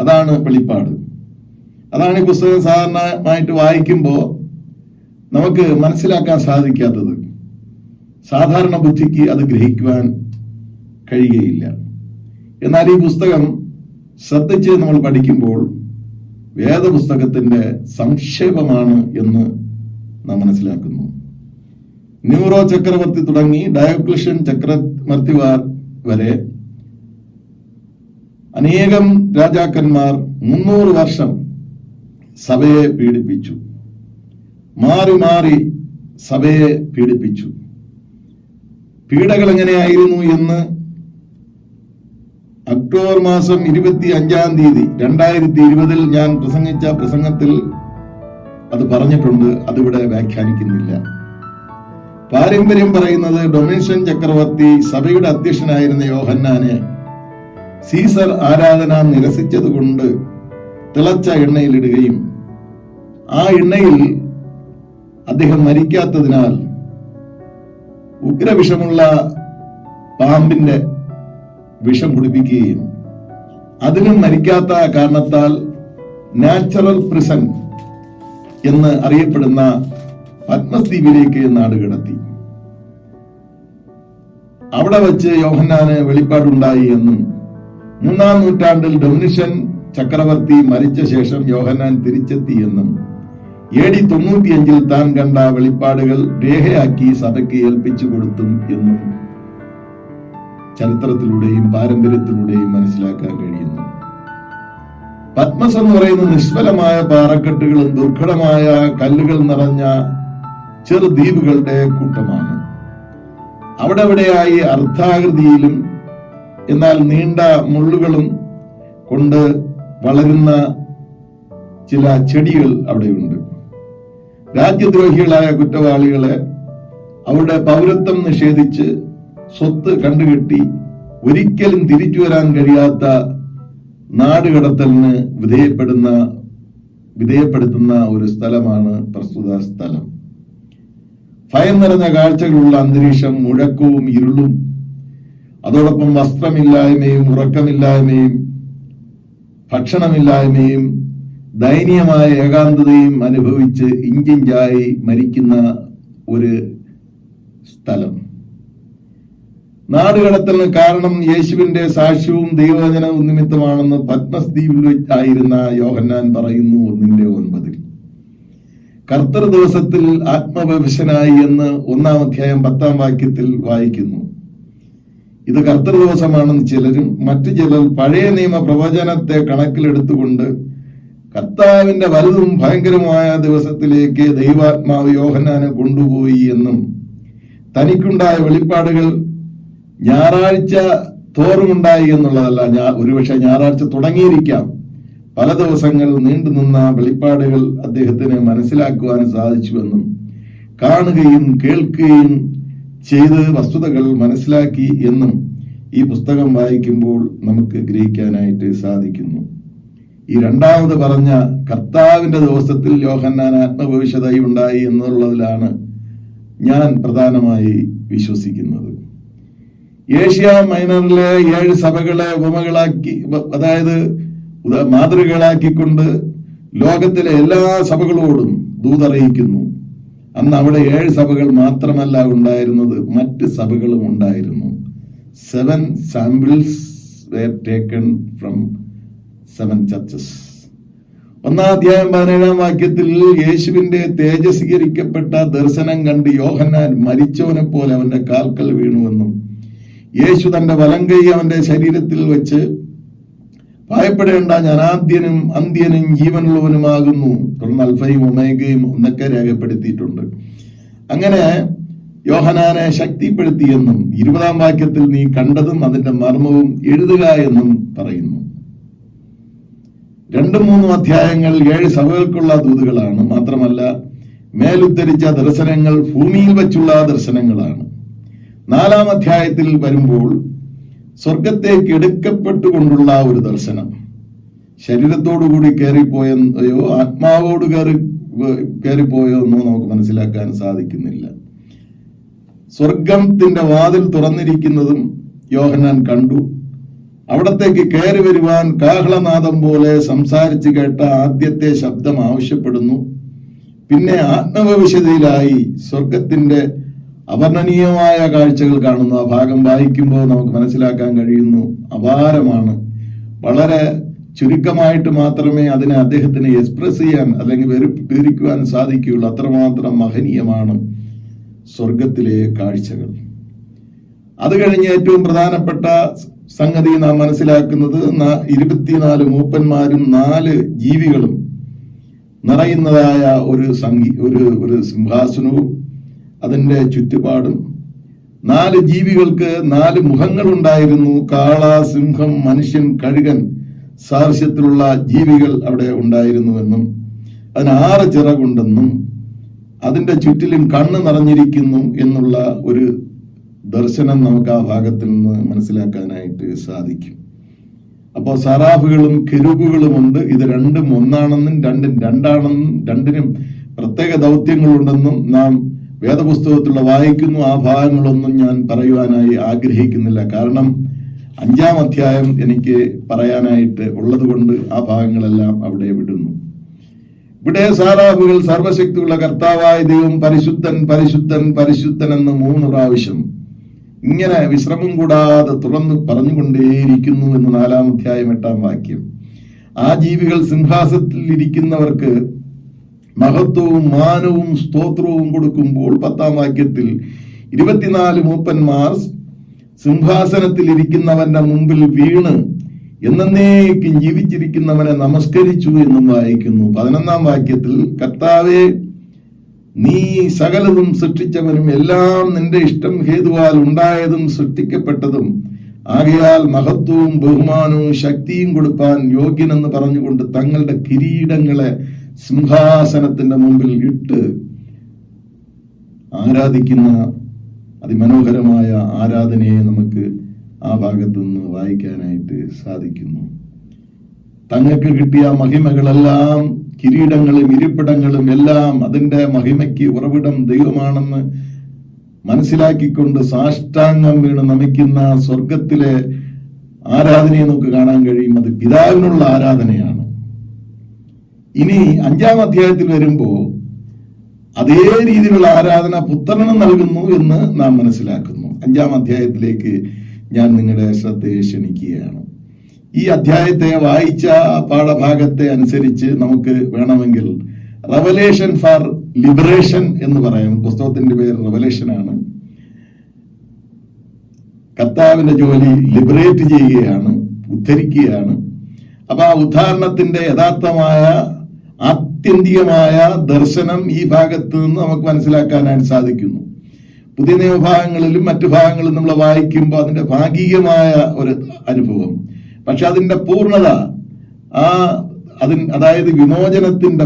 അതാണ് വെളിപ്പാട്. അതാണ് ഈ പുസ്തകം സാധാരണമായിട്ട് വായിക്കുമ്പോൾ നമുക്ക് മനസ്സിലാക്കാൻ സാധിക്കാത്തത്. സാധാരണ ബുദ്ധിക്ക് അത് ഗ്രഹിക്കുവാൻ കഴിയുകയില്ല. എന്നാൽ ഈ പുസ്തകം ശ്രദ്ധിച്ച് നമ്മൾ പഠിക്കുമ്പോൾ വേദപുസ്തകത്തിന്റെ സംക്ഷേപമാണ് എന്ന് നാം മനസ്സിലാക്കുന്നു. ന്യൂറോ ചക്രവർത്തി തുടങ്ങി ഡയോക്ലിഷ്യൻ ചക്രവർത്തി വരെ അനേകം രാജാക്കന്മാർ 300 വർഷം സഭയെ പീഡിപ്പിച്ചു. മാറി മാറി സഭയെ പീഡിപ്പിച്ചു. പീഡകൾ എങ്ങനെയായിരുന്നു എന്ന് ഒക്ടോബർ മാസം 25-ാം തീയതി 2020 ഞാൻ പ്രസംഗിച്ച പ്രസംഗത്തിൽ അത് പറഞ്ഞിട്ടുണ്ട്. അതിവിടെ വ്യാഖ്യാനിക്കുന്നില്ല. പാരമ്പര്യം പറയുന്നത് ഡൊമിഷ്യൻ ചക്രവർത്തി സഭയുടെ അധ്യക്ഷനായിരുന്ന യോഹന്നാനെ സീസർ ആരാധന നിരസിച്ചതുകൊണ്ട് തിളച്ച എണ്ണയിലിടുകയും ആ എണ്ണയിൽ അദ്ദേഹം മരിക്കാത്തതിനാൽ ഉഗ്രവിഷമുള്ള പാമ്പിന്റെ വിഷം കുടിപ്പിക്കുകയും അതിനും മരിക്കാത്ത കാരണത്താൽ നാച്ചുറൽ പ്രിസൺ എന്ന് അറിയപ്പെടുന്ന പത്മസ് ദ്വീപിലേക്ക് നാടുകടത്തി. അവിടെ വച്ച് യോഹന്നാന് വെളിപ്പാടുണ്ടായി എന്നും 3-ാം നൂറ്റാണ്ടിൽ ഡൊമിഷ്യൻ ചക്രവർത്തി മരിച്ച ശേഷം യോഹന്നാൻ തിരിച്ചെത്തി എന്നും AD 95 താൻ കണ്ട വെളിപ്പാടുകൾ രേഖയാക്കി സഭയ്ക്ക് ഏൽപ്പിച്ചു കൊടുത്തും എന്നും ചരിത്രത്തിലൂടെയും പാരമ്പര്യത്തിലൂടെയും മനസ്സിലാക്കാൻ കഴിയുന്നു. പത്മസ് എന്ന് പറയുന്ന നിഷ്ഫലമായ പാറക്കെട്ടുകളും ദുർഘടമായ കല്ലുകൾ നിറഞ്ഞ ചെറു ദ്വീപുകളുടെ കൂട്ടമാണ്. അവിടെയായി അർദ്ധാകൃതിയിലും എന്നാൽ നീണ്ട മുള്ളുകളും കൊണ്ട് വളരുന്ന ചില ചെടികൾ അവിടെയുണ്ട്. രാജ്യദ്രോഹികളായ കുറ്റവാളികളെ അവരുടെ പൗരത്വം നിഷേധിച്ച് സ്വത്ത് കണ്ടുകെട്ടി ഒരിക്കലും തിരിച്ചു വരാൻ കഴിയാത്ത നാടുകടത്തലിന് വിധേയപ്പെടുത്തുന്ന ഒരു സ്ഥലമാണ് പ്രസ്തുത സ്ഥലം. ഭയം നിറഞ്ഞ കാഴ്ചകളുള്ള അന്തരീക്ഷം, മുഴക്കവും ഇരുളും, അതോടൊപ്പം വസ്ത്രമില്ലായ്മയും ഉറക്കമില്ലായ്മയും ഭക്ഷണമില്ലായ്മയും ദയനീയമായ ഏകാന്തതയും അനുഭവിച്ച് ഇഞ്ചിഞ്ചായി മരിക്കുന്ന ഒരു സ്ഥലം. നാടുകടത്തലിന് കാരണം യേശുവിന്റെ സാക്ഷ്യവും ദൈവവചനവും നിമിത്തമാണെന്ന് പത്മസ് ദ്വീപിൽ ആയിരുന്ന യോഹന്നാൻ പറയുന്നു 1:9. കർത്തൃ ദിവസത്തിൽ ആത്മവശനായി എന്ന് 1-ാം അധ്യായം 10-ാം വാക്യത്തിൽ വായിക്കുന്നു. ഇത് കർത്തൃ ദിവസമാണെന്ന് ചിലരും മറ്റു ചിലർ പഴയ നിയമ പ്രവചനത്തെ കണക്കിലെടുത്തുകൊണ്ട് കർത്താവിന്റെ വലുതും ഭയങ്കരമായ ദിവസത്തിലേക്ക് ദൈവാത്മാവ് യോഹന്നാനെ കൊണ്ടുപോയി എന്നും തനിക്കുണ്ടായ വെളിപ്പാടുകൾ ഞായറാഴ്ച തോറുമുണ്ടായി എന്നുള്ളതല്ല, ഒരുപക്ഷെ ഞായറാഴ്ച തുടങ്ങിയിരിക്കാം. പല ദിവസങ്ങൾ നീണ്ടുനിന്ന വെളിപ്പാടുകൾ അദ്ദേഹത്തിന് മനസ്സിലാക്കുവാൻ സാധിച്ചുവെന്നും കാണുകയും കേൾക്കുകയും ചെയ്ത് വസ്തുതകൾ മനസ്സിലാക്കി എന്നും ഈ പുസ്തകം വായിക്കുമ്പോൾ നമുക്ക് ഗ്രഹിക്കാനായിട്ട് സാധിക്കുന്നു. ഈ രണ്ടാമത് പറഞ്ഞ കർത്താവിന്റെ ദിവസത്തിൽ യോഹന്നാൻ ആത്മഭവിഷ്യതയുണ്ടായി എന്നുള്ളതിലാണ് ഞാൻ പ്രധാനമായി വിശ്വസിക്കുന്നത്. ഏഷ്യ മൈനറിലെ 7 സഭകളെ ഉപമകളാക്കി, അതായത് മാതൃകകളാക്കിക്കൊണ്ട് ലോകത്തിലെ എല്ലാ സഭകളോടും ദൂതറിയിക്കുന്നു. അന്ന് അവിടെ 7 സഭകൾ മാത്രമല്ല ഉണ്ടായിരുന്നത്, മറ്റ് സഭകളും ഉണ്ടായിരുന്നു. 7 samples were taken from 7 churches. 1-ാം അധ്യായം 17-ാം വാക്യത്തിൽ യേശുവിന്റെ തേജസ്വീകരിക്കപ്പെട്ട ദർശനം കണ്ട് യോഹന്നാൻ മരിച്ചവനെ പോലെ അവന്റെ കാൽക്കൽ വീണുവെന്നും യേശു തന്റെ വലങ്കൈ അവന്റെ ശരീരത്തിൽ വെച്ച് ഭയപ്പെടേണ്ട, ഞാൻ ആദ്യനും അന്ത്യനും ജീവനുള്ളവനുമാകുന്നു, തുടർന്ന് അൽഫയും ഒമേഗയും എന്നൊക്കെ രേഖപ്പെടുത്തിയിട്ടുണ്ട്. അങ്ങനെ യോഹന്നാനെ ശക്തിപ്പെടുത്തിയെന്നും 20-ാം വാക്യത്തിൽ നീ കണ്ടതും അതിന്റെ മർമ്മവും എഴുതുക എന്നും പറയുന്നു. 2-3 അധ്യായങ്ങൾ 7 സഭകൾക്കുള്ള ദൂതുകളാണ്. മാത്രമല്ല മേലുദ്ധരിച്ച ദർശനങ്ങൾ ഭൂമിയിൽ വെച്ചുള്ള ദർശനങ്ങളാണ്. 4-ാം അധ്യായത്തിൽ വരുമ്പോൾ സ്വർഗത്തേക്ക് എടുക്കപ്പെട്ടുകൊണ്ടുള്ള ഒരു ദർശനം, ശരീരത്തോടുകൂടി കയറിപ്പോയോ ആത്മാവോട് കയറിപ്പോയോ എന്നോ നമുക്ക് മനസ്സിലാക്കാൻ സാധിക്കുന്നില്ല. സ്വർഗത്തിന്റെ വാതിൽ തുറന്നിരിക്കുന്നതും യോഹന്നാൻ കണ്ടു. അവിടത്തേക്ക് കയറി വരുവാൻ കാഹളനാദം പോലെ സംസാരിച്ചു കേട്ട ആദ്യത്തെ ശബ്ദം ആവശ്യപ്പെടുന്നു. പിന്നെ ആത്മഭവിഷ്യതയിലായി സ്വർഗത്തിന്റെ അവർണ്ണനീയമായ കാഴ്ചകൾ കാണുന്നു. ആ ഭാഗം വായിക്കുമ്പോൾ നമുക്ക് മനസ്സിലാക്കാൻ കഴിയുന്നു, അപാരമാണ്. വളരെ ചുരുക്കമായിട്ട് മാത്രമേ അതിനെ അദ്ദേഹത്തിന് എക്സ്പ്രസ് ചെയ്യാൻ അല്ലെങ്കിൽ വിവരിക്കുവാൻ സാധിക്കുകയുള്ളൂ. അത്രമാത്രം മഹനീയമാണ് സ്വർഗത്തിലെ കാഴ്ചകൾ. അത് കഴിഞ്ഞ് ഏറ്റവും പ്രധാനപ്പെട്ട സംഗതി നാം മനസ്സിലാക്കുന്നത് 24 മൂപ്പന്മാരും 4 ജീവികളും നിറയുന്നതായ ഒരു സിംഹാസനവും അതിന്റെ ചുറ്റുപാടും 4 ജീവികൾക്ക് 4 മുഖങ്ങളുണ്ടായിരുന്നു. കാള, സിംഹം, മനുഷ്യൻ, കഴുകൻ സാദൃശ്യത്തിലുള്ള ജീവികൾ അവിടെ ഉണ്ടായിരുന്നുവെന്നും അതിന് 6 ചിറകുണ്ടെന്നും അതിന്റെ ചുറ്റിലും കണ്ണ് നിറഞ്ഞിരിക്കുന്നു എന്നുള്ള ഒരു ദർശനം നമുക്ക് ആ ഭാഗത്തിൽ നിന്ന് മനസ്സിലാക്കാനായിട്ട് സാധിക്കും. അപ്പോൾ സറാഫുകളും കെരൂബുകളുമുണ്ട്. ഇത് രണ്ടും ഒന്നാണെന്നും രണ്ടും രണ്ടാണെന്നും രണ്ടിനും പ്രത്യേക ദൗത്യങ്ങളുണ്ടെന്നും നാം വേദപുസ്തകത്തിലുള്ള വായിക്കുന്നു. ആ ഭാഗങ്ങളൊന്നും ഞാൻ പറയുവാനായി ആഗ്രഹിക്കുന്നില്ല. കാരണം 5-ാം അധ്യായം എനിക്ക് പറയാനായിട്ട് ഉള്ളത് കൊണ്ട് ആ ഭാഗങ്ങളെല്ലാം അവിടെ വിടുന്നു. ഇവിടെ സാറാഫുകൾ സർവശക്തിയുള്ള കർത്താവായ ദൈവം പരിശുദ്ധൻ പരിശുദ്ധൻ പരിശുദ്ധൻ എന്ന് 3 പ്രാവശ്യം ഇങ്ങനെ വിശ്രമം കൂടാതെ തുറന്ന് പറഞ്ഞുകൊണ്ടേയിരിക്കുന്നു എന്ന് 4-ാം അധ്യായം 8-ാം വാക്യം. ആ ജീവികൾ സിംഹാസനത്തിൽ ഇരിക്കുന്നവർക്ക് മഹത്വവും മാനവും സ്തോത്രവും കൊടുക്കുമ്പോൾ 10-ാം വാക്യത്തിൽ 24 മൂപ്പന്മാർ സിംഹാസനത്തിൽ ഇരിക്കുന്നവന്റെ മുമ്പിൽ വീണ് എന്നേക്കും ജീവിച്ചിരിക്കുന്നവനെ നമസ്കരിച്ചു എന്നും വായിക്കുന്നു. 11-ാം വാക്യത്തിൽ കർത്താവേ, നീ സകലതും സൃഷ്ടിച്ചവനും എല്ലാം നിന്റെ ഇഷ്ടം ഹേതുവാൽ ഉണ്ടായതും സൃഷ്ടിക്കപ്പെട്ടതും ആകയാൽ മഹത്വവും ബഹുമാനവും ശക്തിയും കൊടുപ്പാൻ യോഗ്യനെന്ന് പറഞ്ഞുകൊണ്ട് തങ്ങളുടെ കിരീടങ്ങളെ സിംഹാസനത്തിന്റെ മുമ്പിൽ ഇട്ട് ആരാധിക്കുന്ന അതിമനോഹരമായ ആരാധനയെ നമുക്ക് ആ ഭാഗത്തു നിന്ന് വായിക്കാനായിട്ട് സാധിക്കുന്നു. തങ്ങൾക്ക് കിട്ടിയ മഹിമകളെല്ലാം, കിരീടങ്ങളും ഇരിപ്പിടങ്ങളും എല്ലാം അതിന്റെ മഹിമയ്ക്ക് ഉറവിടം ദൈവമാണെന്ന് മനസ്സിലാക്കിക്കൊണ്ട് സാഷ്ടാംഗം വീണ് നമിക്കുന്ന സ്വർഗത്തിലെ ആരാധനയെ നമുക്ക് കാണാൻ കഴിയും. അത് പിതാവിനുള്ള ആരാധനയാണ്. ഇനി 5-ാം അധ്യായത്തിൽ വരുമ്പോൾ അതേ രീതിയിലുള്ള ആരാധന പുത്രന് നൽകുന്നു എന്ന് നാം മനസ്സിലാക്കുന്നു. 5-ാം അധ്യായത്തിലേക്ക് ഞാൻ നിങ്ങളുടെ ശ്രദ്ധയെ ക്ഷണിക്കുകയാണ്. ഈ അധ്യായത്തെ വായിച്ച പാഠഭാഗത്തെ അനുസരിച്ച് നമുക്ക് വേണമെങ്കിൽ റെവലേഷൻ ഫോർ ലിബറേഷൻ എന്ന് പറയാം. പുസ്തകത്തിന്റെ പേര് റെവലേഷൻ ആണ്. കർത്താവിന്റെ ജോലി ലിബറേറ്റ് ചെയ്യുകയാണ്, ഉദ്ധരിക്കുകയാണ്. അപ്പൊ ആ ഉദ്ധാരണത്തിന്റെ യഥാർത്ഥമായ ആത്യന്തികമായ ദർശനം ഈ ഭാഗത്ത് നിന്ന് നമുക്ക് മനസ്സിലാക്കാനായിട്ട് സാധിക്കുന്നു. പുതിയ നിയമഭാഗങ്ങളിലും മറ്റു ഭാഗങ്ങളിലും നമ്മൾ വായിക്കുമ്പോൾ അതിന്റെ ഭാഗികമായ ഒരു അനുഭവം, പക്ഷെ അതിന്റെ പൂർണ്ണത, അതായത് വിമോചനത്തിന്റെ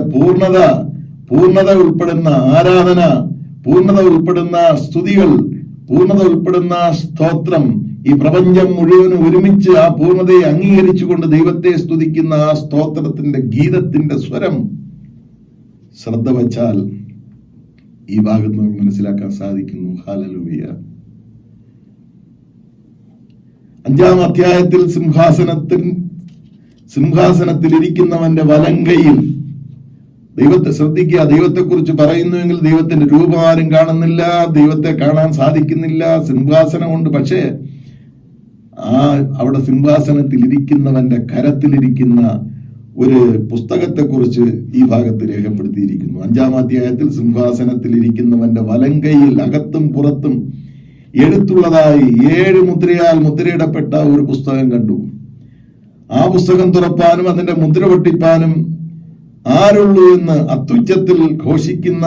പൂർണ്ണത ഉൾപ്പെടുന്ന ആരാധന, പൂർണ്ണത ഉൾപ്പെടുന്ന സ്തുതികൾ, പൂർണ്ണത ഉൾപ്പെടുന്ന സ്തോത്രം, ഈ പ്രപഞ്ചം മുഴുവനും ഒരുമിച്ച് ആ പൂർണ്ണതയെ അംഗീകരിച്ചുകൊണ്ട് ദൈവത്തെ സ്തുതിക്കുന്ന ആ സ്തോത്രത്തിന്റെ ഗീതത്തിന്റെ സ്വരം ശ്രദ്ധ വച്ചാൽ ഈ ഭാഗത്ത് നമുക്ക് മനസ്സിലാക്കാൻ സാധിക്കുന്നു. ഹല്ലേലൂയ. 5-ാം അധ്യായത്തിൽ സിംഹാസനത്തിൽ ഇരിക്കുന്നവന്റെ വലങ്കയിൽ ദൈവത്തെ ശ്രദ്ധിക്കുക. ദൈവത്തെക്കുറിച്ച് പറയുന്നുവെങ്കിൽ ദൈവത്തിന്റെ രൂപം ആരും കാണുന്നില്ല, ദൈവത്തെ കാണാൻ സാധിക്കുന്നില്ല, സിംഹാസനമുണ്ട്. പക്ഷേ അവിടെ സിംഹാസനത്തിൽ ഇരിക്കുന്നവന്റെ കരത്തിലിരിക്കുന്ന ഒരു പുസ്തകത്തെക്കുറിച്ച് ഈ ഭാഗത്ത് രേഖപ്പെടുത്തിയിരിക്കുന്നു. 5-ാം അധ്യായത്തിൽ സിംഹാസനത്തിൽ ഇരിക്കുന്നവന്റെ വലങ്കയിൽ അകത്തും പുറത്തും എഴുത്തുള്ളതായി 7 മുദ്രയാൽ മുദ്രയിടപ്പെട്ട ഒരു പുസ്തകം കണ്ടു. ആ പുസ്തകം തുറപ്പാനും അതിന്റെ മുദ്ര പൊട്ടിപ്പാനും ആരുള്ളൂ എന്ന് അത്യുച്ചത്തിൽ ഘോഷിക്കുന്ന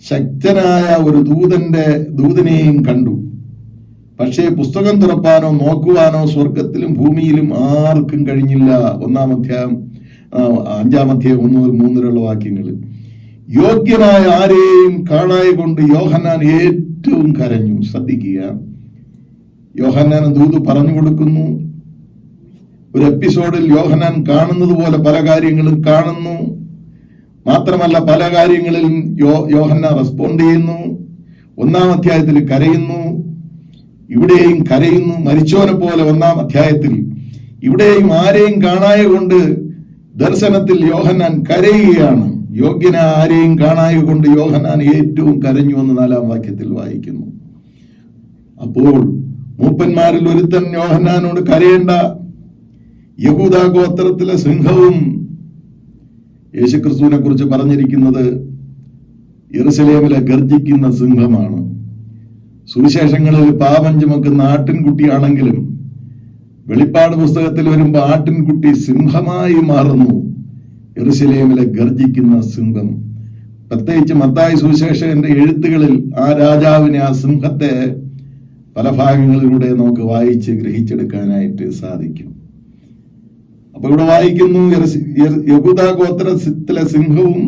ശക്തനായ ഒരു ദൂതനെയും കണ്ടു. പക്ഷേ പുസ്തകം തുറപ്പാനോ നോക്കുവാനോ സ്വർഗത്തിലും ഭൂമിയിലും ആർക്കും കഴിഞ്ഞില്ല. 5-ാം അധ്യായം 1 മുതൽ 3 വരെയുള്ള വാക്യങ്ങൾ. യോഗ്യനായ ആരെയും കാണായി കൊണ്ട് യോഹന്നാൻ ഏറ്റവും കരഞ്ഞു. ശ്രദ്ധിക്കുക, യോഹന്നാൻ ദൂത് പറഞ്ഞു കൊടുക്കുന്നു. ഒരു എപ്പിസോഡിൽ യോഹന്നാൻ കാണുന്നത് പോലെ പല കാര്യങ്ങളും കാണുന്നു. മാത്രമല്ല പല കാര്യങ്ങളിലും യോഹന്നാൻ റെസ്പോണ്ട് ചെയ്യുന്നു. 1-ാം അധ്യായത്തിൽ കരയുന്നു, ഇവിടെയും കരയുന്നു. മരിച്ചവനെ പോലെ 1-ാം അധ്യായത്തിൽ ഇവിടെയും ആരെയും കാണായ കൊണ്ട് ദർശനത്തിൽ യോഹന്നാൻ കരയുകയാണ്. യോഗ്യനായ ആരെയും കാണായ കൊണ്ട് യോഹന്നാൻ ഏറ്റവും കരഞ്ഞു എന്ന് 4-ാം വാക്യത്തിൽ വായിക്കുന്നു. അപ്പോൾ മൂപ്പന്മാരിൽ ഒരുത്തൻ യോഹന്നാനോട് കരയേണ്ട, യഹൂദ ഗോത്രത്തിലെ സിംഹവും. യേശുക്രിസ്തുവിനെ കുറിച്ച് പറഞ്ഞിരിക്കുന്നത് യെരുശലേമിലെ ഗർജിക്കുന്ന സിംഹമാണ്. സുവിശേഷങ്ങളിൽ പാപം ചുമക്കുന്ന ആട്ടിൻകുട്ടിയാണെങ്കിലും വെളിപ്പാട് പുസ്തകത്തിൽ വരുമ്പോൾ ആട്ടിൻകുട്ടി സിംഹമായി മാറുന്നു. യെരുശലേമിലെ ഗർജിക്കുന്ന സിംഹം. പ്രത്യേകിച്ച് മത്തായി സുവിശേഷകന്റെ എഴുത്തുകളിൽ ആ രാജാവിനെ, ആ സിംഹത്തെ പല ഭാഗങ്ങളിലൂടെ നമുക്ക് വായിച്ച് ഗ്രഹിച്ചെടുക്കാനായിട്ട് സാധിക്കും. അപ്പൊ ഇവിടെ വായിക്കുന്നു, യഹൂദ ഗോത്രത്തിലെ സിംഹവും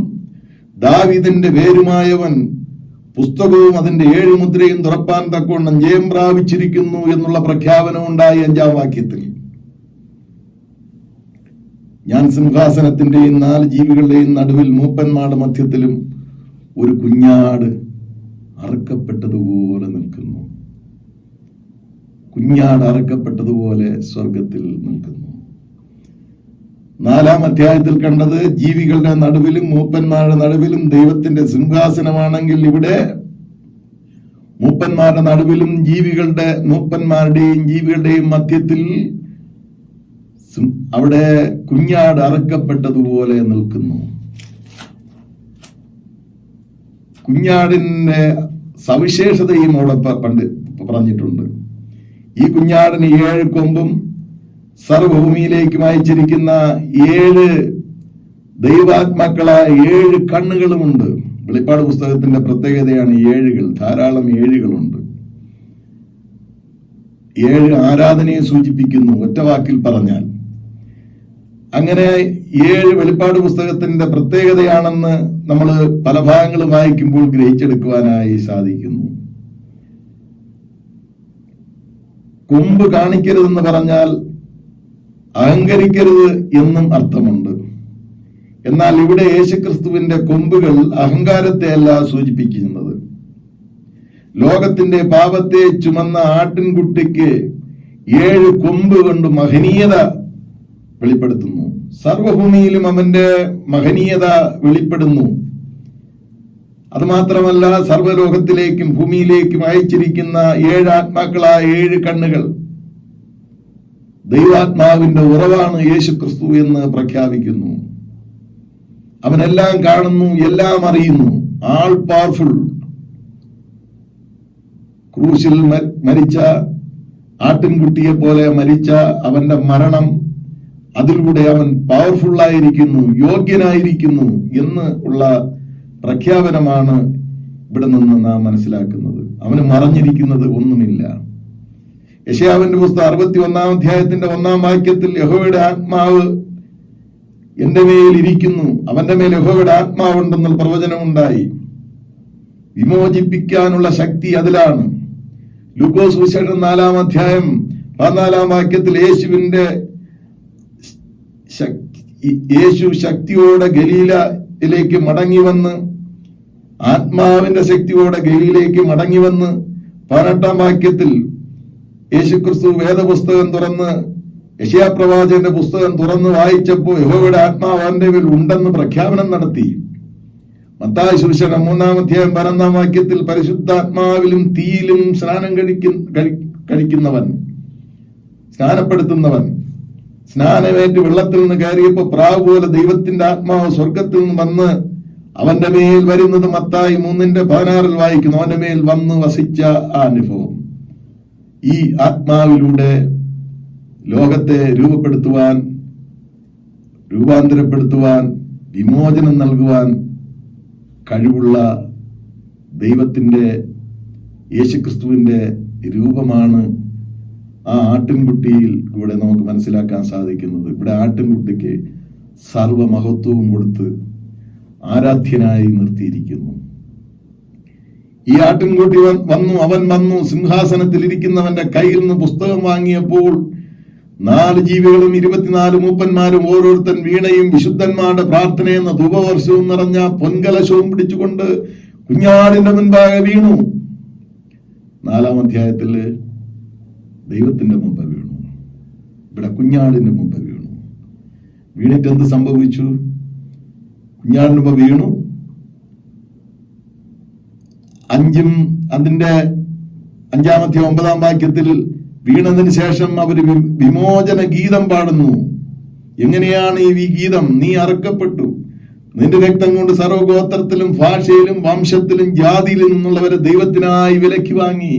ദാവീദിന്റെ വേരുമായവൻ പുസ്തകവും അതിന്റെ 7 മുദ്രയും തുറപ്പാൻ തക്കവണ്ണം ജയം പ്രാപിച്ചിരിക്കുന്നു എന്നുള്ള പ്രഖ്യാപനം ഉണ്ടായി 5-ാം വാക്യത്തിൽ. ഞാൻ സിംഹാസനത്തിന്റെയും 4 ജീവികളുടെയും നടുവിൽ മൂപ്പന്മാരുടെ മധ്യത്തിലും ഒരു കുഞ്ഞാട് അറുക്കപ്പെട്ടതുപോലെ നിൽക്കുന്നു. കുഞ്ഞാട് അറുക്കപ്പെട്ടതുപോലെ സ്വർഗത്തിൽ നിൽക്കുന്നു. 4-ാം അധ്യായത്തിൽ കണ്ടത് ജീവികളുടെ നടുവിലും മൂപ്പന്മാരുടെ നടുവിലും ദൈവത്തിന്റെ സിംഹാസനമാണെങ്കിൽ, ഇവിടെ മൂപ്പന്മാരുടെ നടുവിലും മൂപ്പന്മാരുടെയും ജീവികളുടെയും മധ്യത്തിൽ അവിടെ കുഞ്ഞാട് അറുക്കപ്പെട്ടതുപോലെ നിൽക്കുന്നു. കുഞ്ഞാടിന്റെ സവിശേഷതയും അവിടെ പണ്ട് പറഞ്ഞിട്ടുണ്ട്. ഈ കുഞ്ഞാടിന് 7 കൊമ്പും സർവഭൂമിയിലേക്ക് അയച്ചിരിക്കുന്ന 7 ദൈവാത്മാക്കളായ 7 കണ്ണുകളുമുണ്ട്. വെളിപ്പാട് പുസ്തകത്തിന്റെ പ്രത്യേകതയാണ് 7 ധാരാളം 7 7 ആരാധനയെ സൂചിപ്പിക്കുന്നു, ഒറ്റ വാക്കിൽ പറഞ്ഞാൽ. അങ്ങനെ 7 വെളിപ്പാട് പുസ്തകത്തിന്റെ പ്രത്യേകതയാണെന്ന് നമ്മൾ പല ഭാഗങ്ങളും വായിക്കുമ്പോൾ ഗ്രഹിച്ചെടുക്കുവാനായി സാധിക്കുന്നു. കൊമ്പ് കാണിക്കരുതെന്ന് പറഞ്ഞാൽ അഹങ്കരിക്കരുത് എന്നും അർത്ഥമുണ്ട്. എന്നാൽ ഇവിടെ യേശുക്രിസ്തുവിന്റെ കൊമ്പുകൾ അഹങ്കാരത്തെയല്ല സൂചിപ്പിക്കുന്നത്. ലോകത്തിന്റെ പാപത്തെ ചുമന്ന ആട്ടിൻകുട്ടിക്ക് 7 കൊമ്പ് കൊണ്ട് മഹനീയത വെളിപ്പെടുത്തുന്നു. സർവഭൂമിയിലും അവന്റെ മഹനീയത വെളിപ്പെടുന്നു. അതുമാത്രമല്ല, സർവ്വലോകത്തിലേക്കും ഭൂമിയിലേക്കും അയച്ചിരിക്കുന്ന 7 ആത്മാക്കളായ 7 കണ്ണുകൾ ദൈവാത്മാവിന്റെ ഉറവാണ് യേശുക്രിസ്തു എന്ന് പ്രഖ്യാപിക്കുന്നു. അവനെല്ലാം കാണുന്നു, എല്ലാം അറിയുന്നു. All powerful. ക്രൂശിൽ മരിച്ച ആട്ടിൻകുട്ടിയെ പോലെ മരിച്ച അവന്റെ മരണം, അതിലൂടെ അവൻ പവർഫുൾ ആയിരിക്കുന്നു, യോഗ്യനായിരിക്കുന്നു എന്ന് ഉള്ള പ്രഖ്യാപനമാണ് ഇവിടെ നിന്ന് നാം മനസ്സിലാക്കുന്നത്. അവന് മറഞ്ഞിരിക്കുന്നത് ഒന്നുമില്ല. യെശയ്യാവിന്റെ പുസ്തകം 61-ാം അധ്യായത്തിന്റെ 1-ാം വാക്യത്തിൽ യഹോവയുടെ ആത്മാവ് എന്റെ മേൽ ഇരിക്കുന്നു, അവന്റെ മേൽ യഹോവയുടെ ആത്മാവുണ്ടെന്നുള്ള പ്രവചനമുണ്ടായി. വിമോചിപ്പിക്കാനുള്ള ശക്തി അതിലാണ്. ലൂക്കോസ് സുവിശേഷം 4-ാം അധ്യായം 14-ാം വാക്യത്തിൽ യേശു ശക്തിയോടെ ഗലീലയിലേക്ക് മടങ്ങി വന്ന്, ആത്മാവിന്റെ ശക്തിയോടെ ഗലീലയിലേക്ക് മടങ്ങി വന്ന് 18-ാം വാക്യത്തിൽ യേശുക്രിസ്തു വേദപുസ്തകം തുറന്ന് യെശയ്യാ പ്രവാചകന്റെ പുസ്തകം തുറന്ന് വായിച്ചപ്പോൾ യഹോവയുടെ ആത്മാവ് അവന്റെ മേൽ ഉണ്ടെന്ന് പ്രഖ്യാപനം നടത്തി. മത്തായി സുവിശേഷം 3-ാം അധ്യായം 11-ാം വാക്യത്തിൽ പരിശുദ്ധാത്മാവിലും തീയിലും സ്നാനം കഴിക്കുന്നവൻ, സ്നാനപ്പെടുത്തുന്നവൻ, സ്നാനമേറ്റ് വെള്ളത്തിൽ നിന്ന് കയറിയപ്പോ പ്രാവ് പോലെ ദൈവത്തിന്റെ ആത്മാവ് സ്വർഗത്തിൽ നിന്ന് വന്ന് അവന്റെ മേൽ വരുന്നത് മത്തായി 3:16 വായിക്കുന്നു. അവന്റെ മേൽ വന്ന് വസിച്ച ആ അനുഭവം. ഈ ആത്മാവിലൂടെ ലോകത്തെ രൂപാന്തരപ്പെടുത്തുവാൻ, വിമോചനം നൽകുവാൻ കഴിവുള്ള ദൈവത്തിന്റെ യേശുക്രിസ്തുവിന്റെ രൂപമാണ് ആ ആട്ടിൻകുട്ടിയിൽ കൂടെ നമുക്ക് മനസ്സിലാക്കാൻ സാധിക്കുന്നത്. ഇവിടെ ആട്ടിൻകുട്ടിക്ക് സർവമഹത്വവും കൊടുത്ത് ആരാധ്യനായി നിർത്തിയിരിക്കുന്നു. ഈ ആട്ടിൻകുട്ടി അവൻ വന്നു സിംഹാസനത്തിൽ ഇരിക്കുന്നവന്റെ കയ്യിൽ നിന്ന് പുസ്തകം വാങ്ങിയപ്പോൾ 4 ജീവികളും 24 മൂപ്പന്മാരും ഓരോരുത്തൻ വീണയും വിശുദ്ധന്മാരുടെ പ്രാർത്ഥനയെന്ന ധൂപവർഷവും നിറഞ്ഞ പൊൻകലശവും പിടിച്ചുകൊണ്ട് കുഞ്ഞാടിന്റെ മുൻപാകെ വീണു. 4-ാം അധ്യായത്തില് ദൈവത്തിന്റെ മുമ്പ് വീണു, ഇവിടെ കുഞ്ഞാടിന്റെ മുമ്പ് വീണു. വീണിട്ട് എന്ത് സംഭവിച്ചു? കുഞ്ഞാടിനുമ്പ വീണു. അതിന്റെ 5-ാമത്തെ 9-ാം വാക്യത്തിൽ വീണതിന് ശേഷം അവർ വിമോചന ഗീതം പാടുന്നു. എങ്ങനെയാണ് ഈ ഗീതം? നീ അറുക്കപ്പെട്ടു, നിന്റെ രക്തം കൊണ്ട് സർവഗോത്രത്തിലും ഭാഷയിലും വംശത്തിലും ജാതിയിലും നിന്നുള്ളവരെ ദൈവത്തിനായി വിലയ്ക്ക് വാങ്ങി,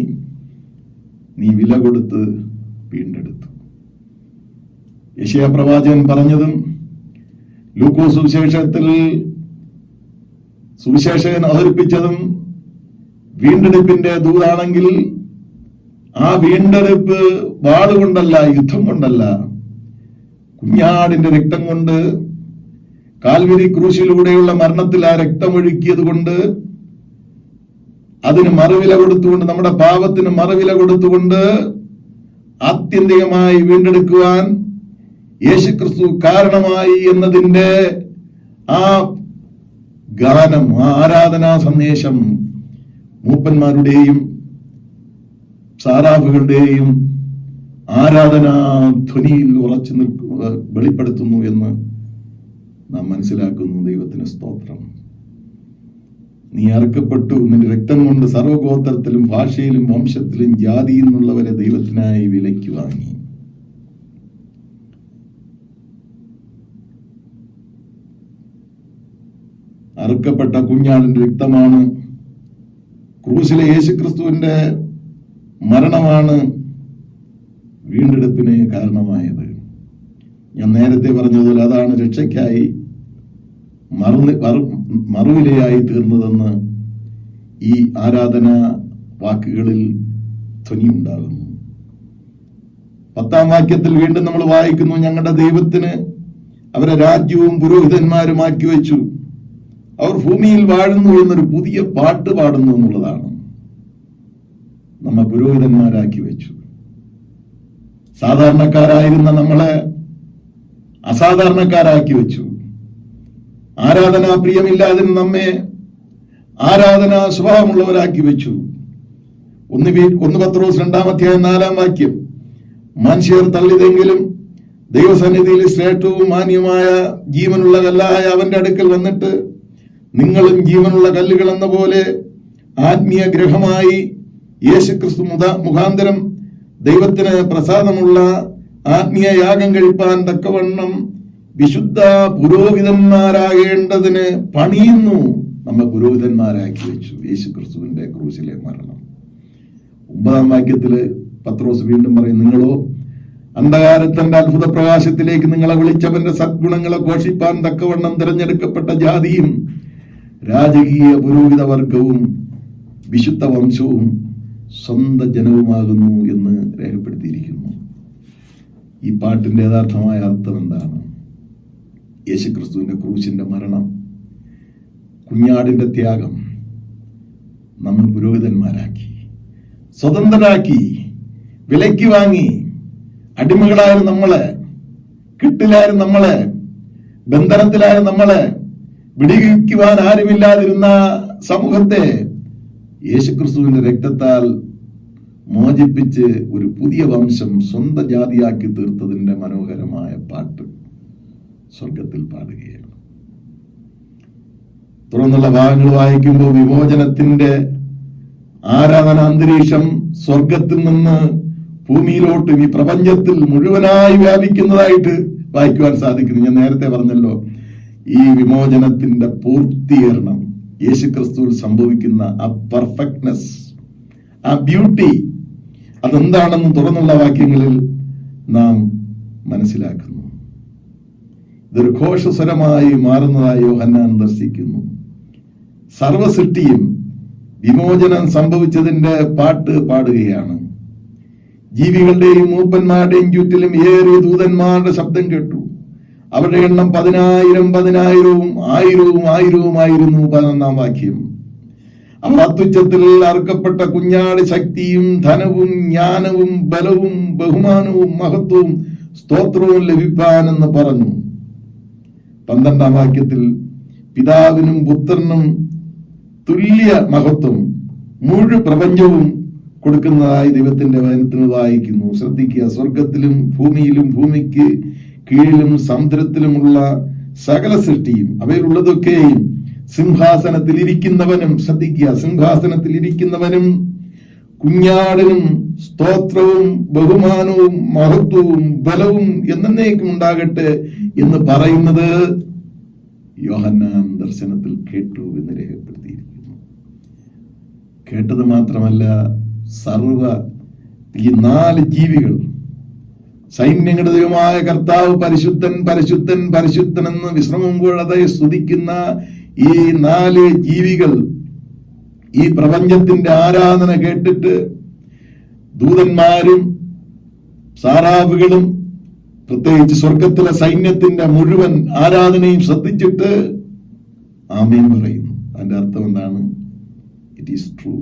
നീ വില കൊടുത്ത് വീണ്ടെടുത്തു. യെശയ്യാ പ്രവാചകൻ പറഞ്ഞതും ലൂക്കോസ് സുവിശേഷകൻ അവതരിപ്പിച്ചതും വീണ്ടെടുപ്പിന്റെ ദൂതാണെങ്കിൽ ആ വീണ്ടെടുപ്പ് വാളുകൊണ്ടല്ല, യുദ്ധം കൊണ്ടല്ല, കുഞ്ഞാടിന്റെ രക്തം കൊണ്ട്, കാൽവരി ക്രൂശിലൂടെയുള്ള മരണത്തിൽ ആ രക്തമൊഴുക്കിയത് കൊണ്ട്, അതിന് മറുവില കൊടുത്തുകൊണ്ട്, നമ്മുടെ പാപത്തിന് മറുവില കൊടുത്തുകൊണ്ട് ആത്യന്തികമായി വീണ്ടെടുക്കുവാൻ യേശുക്രിസ്തു കാരണമായി എന്നതിന്റെ ആ ഗാനം, ആ ആരാധനാ സന്ദേശം മൂപ്പന്മാരുടെയും സാറാഫുകളുടെയും ആരാധനാ ധ്വനിയിൽ ഉറച്ചു വെളിപ്പെടുത്തുന്നു എന്ന് നാം മനസ്സിലാക്കുന്നു. ദൈവത്തിന് സ്തോത്രം. നീ അറുക്കപ്പെട്ടു, നിന്റെ രക്തം കൊണ്ട് സർവഗോത്രത്തിലും ഭാഷയിലും വംശത്തിലും ജാതിയിൽ നിന്നുള്ളവരെ ദൈവത്തിനായി വിലയ്ക്ക് വാങ്ങി. അറുക്കപ്പെട്ട കുഞ്ഞാടിന്റെ രക്തമാണ്, ക്രൂശിലെ യേശുക്രിസ്തുവിന്റെ മരണമാണ് വീണ്ടെടുപ്പിന് കാരണമായത്. ഞാൻ നേരത്തെ പറഞ്ഞതുപോലെ അതാണ് രക്ഷയ്ക്കായി മറുവിലയായി തീർന്നതെന്ന് ഈ ആരാധന വാക്കുകളിൽ ധ്വനിയുണ്ടാകുന്നു. 10-ാം വാക്യത്തിൽ വീണ്ടും നമ്മൾ വായിക്കുന്നു, ഞങ്ങളുടെ ദൈവത്തിന് അവരെ രാജ്യവും പുരോഹിതന്മാരുമാക്കി വെച്ചു, അവർ ഭൂമിയിൽ വാഴുന്നു എന്നൊരു പുതിയ പാട്ട് പാടുന്നു എന്നുള്ളതാണ്. നമ്മെ പുരോഹിതന്മാരാക്കി വെച്ചു. സാധാരണക്കാരായിരുന്ന നമ്മളെ അസാധാരണക്കാരാക്കി വെച്ചു. ആരാധനാ പ്രിയമില്ലാതെ നമ്മെ ആരാധനാ സ്വഭാവമുള്ളവരാക്കി വെച്ചു. 1 പത്രോസ് 2-ാം അധ്യായം 4-ാം വാക്യം, മനുഷ്യർ തള്ളിയതെങ്കിലും ദൈവസന്നിധിയിൽ ശ്രേഷ്ഠവും മാന്യമായ ജീവനുള്ള കല്ലായ അവന്റെ അടുക്കൽ വന്നിട്ട് നിങ്ങളും ജീവനുള്ള കല്ലുകൾ എന്ന പോലെ ആത്മീയ ഗ്രഹമായി യേശുക്രിസ്തു മുഖാന്തരം ദൈവത്തിന് പ്രസാദമുള്ള ആത്മീയ യാഗം കഴിപ്പാൻ തക്കവണ്ണം വിശുദ്ധ പുരോഹിതന്മാരാകേണ്ടതിന് പണിയുന്നു. നമ്മെ പുരോഹിതന്മാരാക്കി വെച്ചു. യേശുക്രിസ്തുവിന്റെ ക്രൂശിലെ മരണം. 9-ാം വാക്യത്തില് പത്രോസ് വീണ്ടും പറയും, നിങ്ങളോ അന്ധകാരത്തിന്റെ അത്ഭുത പ്രകാശത്തിലേക്ക് നിങ്ങളെ വിളിച്ചവന്റെ സദ്ഗുണങ്ങളെ ഘോഷിപ്പാൻ തക്കവണ്ണം തിരഞ്ഞെടുക്കപ്പെട്ട ജാതിയും രാജകീയ പുരോഹിത വർഗവും വിശുദ്ധ വംശവും സ്വന്തം ജനവുമാകുന്നു എന്ന് രേഖപ്പെടുത്തിയിരിക്കുന്നു. ഈ പാട്ടിന്റെ യഥാർത്ഥമായ അർത്ഥം എന്താണ്? യേശുക്രിസ്തുവിന്റെ ക്രൂശിന്റെ മരണം, കുഞ്ഞാടിന്റെ ത്യാഗം നമ്മൾ പുരോഹിതന്മാരാക്കി, സ്വതന്ത്രരാക്കി, വിലയ്ക്ക് വാങ്ങി. അടിമകളായിരുന്നു നമ്മളെ, കിട്ടിലായിരുന്നു നമ്മളെ, ബന്ധനത്തിലായിരുന്നു നമ്മളെ, വിടിവിക്കുവാൻ ആരുമില്ലാതിരുന്ന സമൂഹത്തെ യേശുക്രിസ്തുവിന്റെ രക്തത്താൽ മോചിപ്പിച്ച് ഒരു പുതിയ വംശം സ്വന്തം ജാതിയാക്കി തീർത്തതിന്റെ മനോഹരമായ പാട്ട് സ്വർഗത്തിൽ പാടുകയാണ്. തുടർന്നുള്ള ഭാഗങ്ങൾ വായിക്കുമ്പോൾ വിമോചനത്തിന്റെ ആരാധന അന്തരീക്ഷം സ്വർഗത്തിൽ നിന്ന് ഭൂമിയിലോട്ടും ഈ പ്രപഞ്ചത്തിൽ മുഴുവനായി വ്യാപിക്കുന്നതായിട്ട് വായിക്കുവാൻ സാധിക്കുന്നു. ഞാൻ നേരത്തെ പറഞ്ഞല്ലോ, ഈ വിമോചനത്തിന്റെ പൂർത്തീകരണം യേശുക്രിസ്തുവിൽ സംഭവിക്കുന്ന ആ പെർഫെക്റ്റ്നെസ്, ആ ബ്യൂട്ടി, അതെന്താണെന്ന് തുറന്നുള്ള വാക്യങ്ങളിൽ നാം മനസ്സിലാക്കുന്നു. ഇതൊരു ഘോഷസ്വരമായി മാറുന്നതായി യോഹന്നാൻ ദർശിക്കുന്നു. സർവസൃഷ്ടിയും വിമോചനം സംഭവിച്ചതിന്റെ പാട്ട് പാടുകയാണ്. ജീവികളുടെയും മൂപ്പന്മാരുടെയും ചുറ്റിലും ഏറിയ ദൂതന്മാരുടെ ശബ്ദം കേട്ടു. അവരുടെ എണ്ണം 10,000 10,000 1000 ആയിരുന്നു. 11-ാം വാക്യം, അവർ അത്യുച്ചത്തിൽ അറുക്കപ്പെട്ട കുഞ്ഞാട് ശക്തിയും ധനവും ജ്ഞാനവും ബലവും ബഹുമാനവും മഹത്വവും സ്തോത്രവും ലഭിപ്പാനെന്ന് പറഞ്ഞു. 12-ാം വാക്യത്തിൽ പിതാവിനും പുത്രനും തുല്യ മഹത്വം മുഴു പ്രപഞ്ചവും കൊടുക്കുന്നതായി ദൈവത്തിന്റെ വചനത്തിൽ വായിക്കുന്നു. ശ്രദ്ധിക്കുക, സ്വർഗത്തിലും ഭൂമിയിലും ഭൂമിക്ക് കീഴിലും സമുദ്രത്തിലുമുള്ള സകല സൃഷ്ടിയും അവയിലുള്ളതൊക്കെയും സിംഹാസനത്തിൽ ഇരിക്കുന്നവനും, ശ്രദ്ധിക്കുക, സിംഹാസനത്തിൽ ഇരിക്കുന്നവനും കുഞ്ഞാടിനും സ്തോത്രവും ബഹുമാനവും മഹത്വവും ബലവും എന്നേക്കും ഉണ്ടാകട്ടെ എന്ന് പറയുന്നത് യോഹന്നാൻ ദർശനത്തിൽ കേട്ടു എന്ന് രേഖപ്പെടുത്തിയിരിക്കുന്നു. കേട്ടത് മാത്രമല്ല, ഈ 4 ജീവികൾ, സൈന്യങ്ങളുടെ ദൈവമായ കർത്താവ് പരിശുദ്ധൻ പരിശുദ്ധൻ പരിശുദ്ധൻ എന്ന് വിശ്രമിക്കുമ്പോഴതെ സ്തുതിക്കുന്ന ഈ 4 ജീവികൾ ഈ പ്രപഞ്ചത്തിന്റെ ആരാധന കേട്ടിട്ട് ദൂതന്മാരും സാറാവുകളും പ്രത്യേകിച്ച് സ്വർഗത്തിലെ സൈന്യത്തിന്റെ മുഴുവൻ ആരാധനയും ശ്രദ്ധിച്ചിട്ട് ആമേൻ പറയുന്നു. അതിന്റെ അർത്ഥം എന്താണ്? It is true.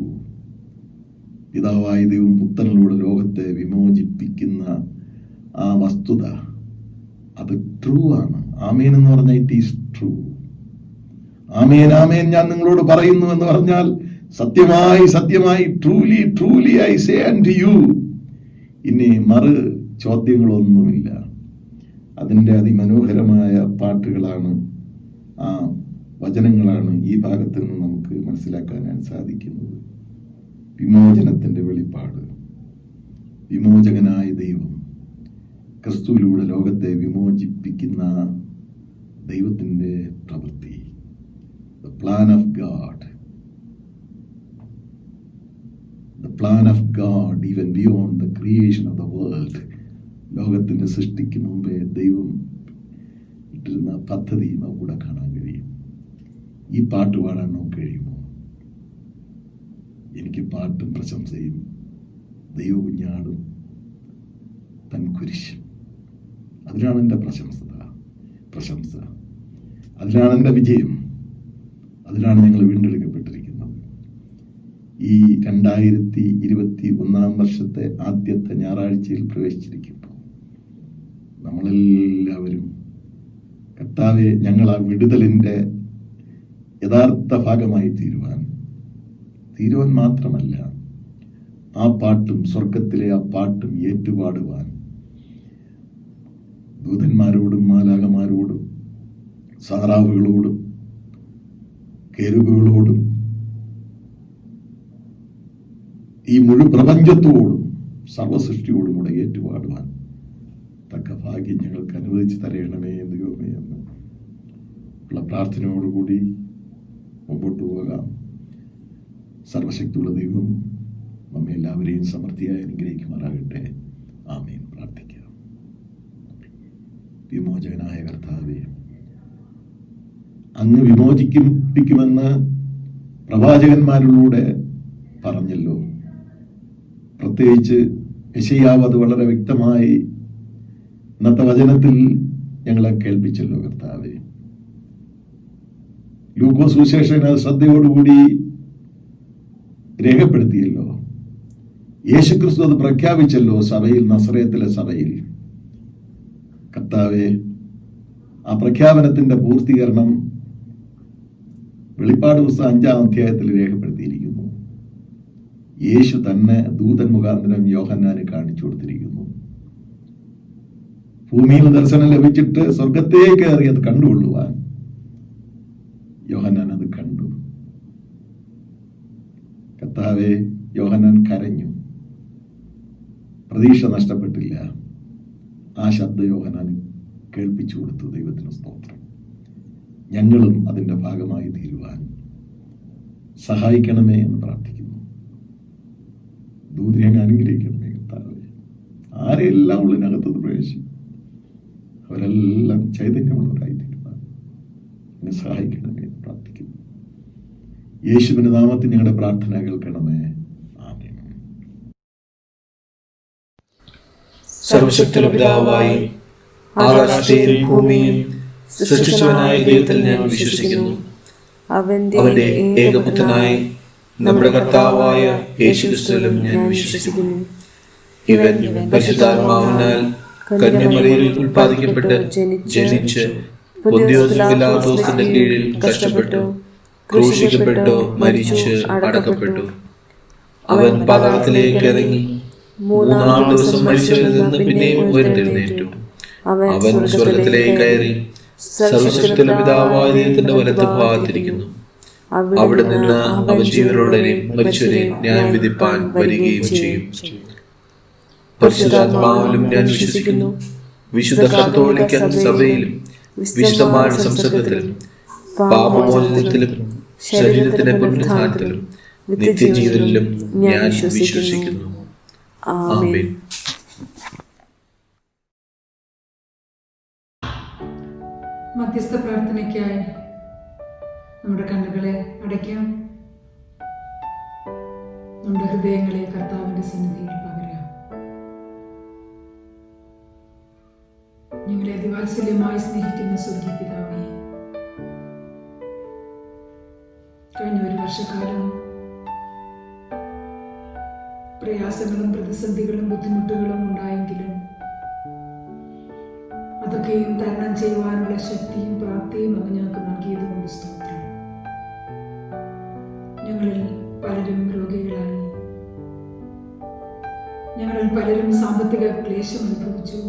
പിതാവായ ദൈവം പുത്രനിലൂടെ ലോകത്തെ വിമോചിപ്പിക്കുന്ന ആ വസ്തുത അത് ട്രൂ ആണ്. ആമേൻ എന്ന് പറഞ്ഞാൽ ഇറ്റ് ഈസ് ട്രൂ. ആമേൻ ആമേൻ ഞാൻ നിങ്ങളോട് പറയുന്നു എന്ന് പറഞ്ഞാൽ സത്യമായി സത്യമായി truly truly I say unto you. ഇനി മറു ചോദ്യങ്ങളൊന്നുമില്ല. അതിൻ്റെ അതിമനോഹരമായ പാട്ടുകളാണ്, ആ വചനങ്ങളാണ് ഈ ഭാഗത്ത് നിന്ന് നമുക്ക് മനസ്സിലാക്കാനാണ് സാധിക്കുന്നത്. വിമോചനത്തിന്റെ വെളിപ്പാട്, വിമോചകനായ ദൈവം ക്രിസ്തുവിലൂടെ ലോകത്തെ വിമോചിപ്പിക്കുന്ന ദൈവത്തിന്റെ പ്രവൃത്തി, the plan of God, the plan of God even beyond the creation of the world. ലോകത്തിന്റെ സൃഷ്ടിക്ക് മുമ്പേ ദൈവം ഇട്ടിരുന്ന പദ്ധതി നമുക്കൂടെ കാണാൻ കഴിയും. ഈ പാട്ട് പാടാൻ നമുക്ക് കഴിയുമോ? എനിക്ക് പാട്ടും പ്രശംസയും ദൈവകുഞ്ഞാടും തൻ കുരിശും, അതിലാണ് എൻ്റെ പ്രശംസ, അതിലാണ് എൻ്റെ വിജയം, അതിലാണ് ഞങ്ങൾ വീണ്ടെടുക്കപ്പെട്ടിരിക്കുന്നത്. ഈ 2021 വർഷത്തെ ആദ്യത്തെ ഞായറാഴ്ചയിൽ പ്രവേശിച്ചിരിക്കുമ്പോൾ നമ്മളെല്ലാവരും കർത്താവെ, ഞങ്ങൾ ആ വിടുതലിൻ്റെ യഥാർത്ഥ ഭാഗമായി തീരുവാൻ മാത്രമല്ല, ആ പാട്ടും സ്വർഗത്തിലെ ആ പാട്ടും ഏറ്റുപാടുവാൻ ദൂതന്മാരോടും മാലാഖമാരോടും സാറാവുകളോടും കെരൂബുകളോടും ഈ മുഴു പ്രപഞ്ചത്തോടും സർവസൃഷ്ടിയോടും കൂടെ ഏറ്റുപാടുവാൻ തക്ക ഭാഗ്യം ഞങ്ങൾക്ക് അനുവദിച്ച് തരയണമേ ദൈവമേ എന്ന് ഉള്ള പ്രാർത്ഥനയോടുകൂടി മുമ്പോട്ട് പോകാം. സർവശക്തിയുള്ള ദൈവം നമ്മെ എല്ലാവരെയും സമൃദ്ധിയായി അനുഗ്രഹിക്കുമാറാകട്ടെ. ആമേൻ. പ്രാർത്ഥിക്കാം. വിമോചകനായ കർത്താവേ, അങ്ങ് വിമോചിപ്പിക്കുമെന്ന് പ്രവാചകന്മാരിലൂടെ പറഞ്ഞല്ലോ. പ്രത്യേകിച്ച് യെശയ്യാവ് അത് വളരെ വ്യക്തമായി ഇന്നത്തെ വചനത്തിൽ ഞങ്ങളെ കേൾപ്പിച്ചല്ലോ കർത്താവേ. ലൂക്കോസ് സുവിശേഷകൻ അത് ശ്രദ്ധയോടുകൂടി രേഖപ്പെടുത്തിയല്ലോ. യേശുക്രിസ്തു അത് പ്രഖ്യാപിച്ചല്ലോ സഭയിൽ, നസറേത്തിലെ സഭയിൽ. കർത്താവേ, ആ പ്രഖ്യാപനത്തിന്റെ പൂർത്തീകരണം വെളിപ്പാട് പുസ്തകം 5-ാം അധ്യായത്തിൽ രേഖപ്പെടുത്തിയിരിക്കുന്നു. യേശു തന്നെ ദൂതൻ മുഖാന്തരം യോഹന്നാന് കാണിച്ചു കൊടുത്തിരിക്കുന്നു. ഭൂമിയിൽ ദർശനം ലഭിച്ചിട്ട് സ്വർഗത്തേക്ക് കയറി അത് കണ്ടുകൊള്ളുവാൻ യോഹന്നാൻ അത് കണ്ടു. കർത്താവേ, യോഹന്നാൻ കരഞ്ഞു, പ്രതീക്ഷ നഷ്ടപ്പെട്ടില്ല. ആ ശബ്ദം യോഹന്നാൻ കേൾപ്പിച്ചു കൊടുത്തു. ദൈവത്തിന് സ്തോത്രം. ഞങ്ങളും അതിൻ്റെ ഭാഗമായി തീരുവാൻ സഹായിക്കണമേ എന്ന് പ്രാർത്ഥിക്കുന്നു. ദൂതനെ അനുഗ്രഹിക്കണമേ കർത്താവേ. ആരെല്ലാം ഉള്ളിനകത്തത് പ്രവേശിക്കും അവരെല്ലാം ചൈതന്യമുള്ളവരായിത്തീരുവാൻ എന്നെ സഹായിക്കണമേ എന്ന് പ്രാർത്ഥിക്കുന്നു. യേശുവിന്റെ നാമത്തിൽ ഞങ്ങളുടെ പ്രാർത്ഥന കേൾക്കണമേ. ആമേൻ. സർവശക്തിയുള്ള പിതാവായി ആകാശത്തെയും ഭൂമിയും സൃഷ്ടിച്ചവനായ ദൈവത്തിൽ ഞാൻ വിശ്വസിക്കുന്നു. അവന്റെ ഏകപുത്രനായി നമ്മുടെ കർത്താവായ യേശുക്രിസ്തുവിലും ഞാൻ വിശ്വസിക്കുന്നു. ഇവൻ പരിശുദ്ധാത്മാവിനാൽ കന്യമറിയിൽ ഉൽപ്പാദിക്കപ്പെട്ട് ജനിച്ച് പൊന്തിയോസ് പിലാത്തോസിന്റെ കീഴിൽ കഷ്ടപ്പെട്ടു, ക്രൂശിക്കപ്പെട്ടു, മരിച്ച് അടക്കപ്പെട്ടു. അവൻ പാതാളത്തിലേക്ക് ഇറങ്ങി 3-ാം ദിവസം മരിച്ചവരിൽ നിന്ന് പിന്നെയും ഉയർത്തെഴുന്നേറ്റു. അവൻ സ്വർഗത്തിലേക്ക് കയറി സർവശക്തന്റെ പിതാവായ ദൈവത്തിന്റെ വലത്ത് ഭാഗത്തിരിക്കുന്നു. അവിടെ നിന്ന് അവൻ ജീവനുള്ളവരെയും മരിച്ചവരെയും ന്യായം വിധിപ്പാൻ വരികയും ചെയ്യും. പരിശുദ്ധാത്മാവിലും ഞാൻ വിശ്വസിക്കുന്നു. വിശുദ്ധ കത്തോലിക്ക സഭയിലും വിശുദ്ധമായ സംസർഗത്തിലും പാപമോചനത്തിലും ശരീരത്തിന്റെ പുനരുത്ഥാനത്തിലും നിത്യജീവനിലും ഞാൻ വിശ്വസിക്കുന്നു. ആമേൻ. മധ്യസ്ഥ പ്രാർത്ഥനയ്ക്കായി നമ്മുടെ കണ്ണുകളെ അടയ്ക്കാം. നമ്മുടെ ഹൃദയങ്ങളെ കർത്താവിന്റെ സന്നിധിയിൽ പകരാം. ഞങ്ങളെ അതിവാത്സല്യമായി സ്നേഹിക്കുന്ന സ്വർഗീയ പിതാവേ, കഴിഞ്ഞ ഒരു വർഷക്കാലം പ്രയാസങ്ങളും പ്രതിസന്ധികളും ബുദ്ധിമുട്ടുകളും ഉണ്ടായെങ്കിലും അതൊക്കെയും തരണം ചെയ്യുവാനുള്ള ശക്തിയും പ്രാപ്തിയും അങ്ങ് ഞങ്ങൾക്ക് നൽകിയത് കൊണ്ട് സ്തോത്രം. ഞങ്ങളിൽ പലരും രോഗികളായി, ഞങ്ങളിൽ പലരും സാമ്പത്തിക ക്ലേശം അനുഭവിച്ചു.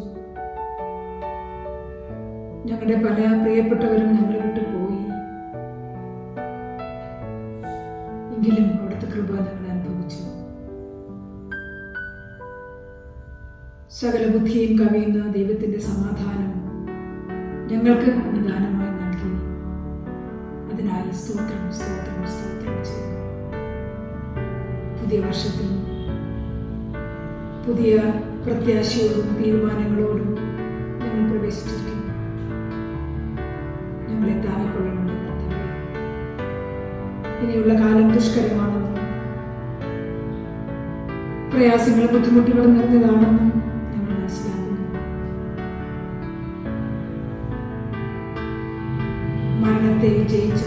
ഞങ്ങളുടെ പല പ്രിയപ്പെട്ടവരും ഞങ്ങളെ വിട്ടു പോയി. എങ്കിലും അവിടുത്തെ കൃപ ഞങ്ങൾ അനുഭവിച്ചു. സകല ബുദ്ധിയും കവിയുന്ന ദൈവത്തിന്റെ സമാധാനം ഞങ്ങൾക്ക് ദാനമായി നൽകി. അതിനായി സ്തോത്രം സ്തോത്രം സ്തോത്രം ചെയ്യുന്നു. പുതിയ വർഷത്തിൽ പുതിയ പ്രത്യാശയോടും തീരുമാനങ്ങളോടും ഞങ്ങൾ പ്രവേശിച്ചിരിക്കുന്നു. ഞങ്ങളെ താങ്ങിക്കൊള്ളണമെന്ന് കർത്താവേ. ഇനിയുള്ള കാലം ദുഷ്കരമാണെന്നും പ്രയാസങ്ങളും ബുദ്ധിമുട്ടുകളും നിറഞ്ഞതാണെന്നും ഞങ്ങൾ മനസ്സിലാക്കുന്നു. മരണത്തെ ജയിച്ച,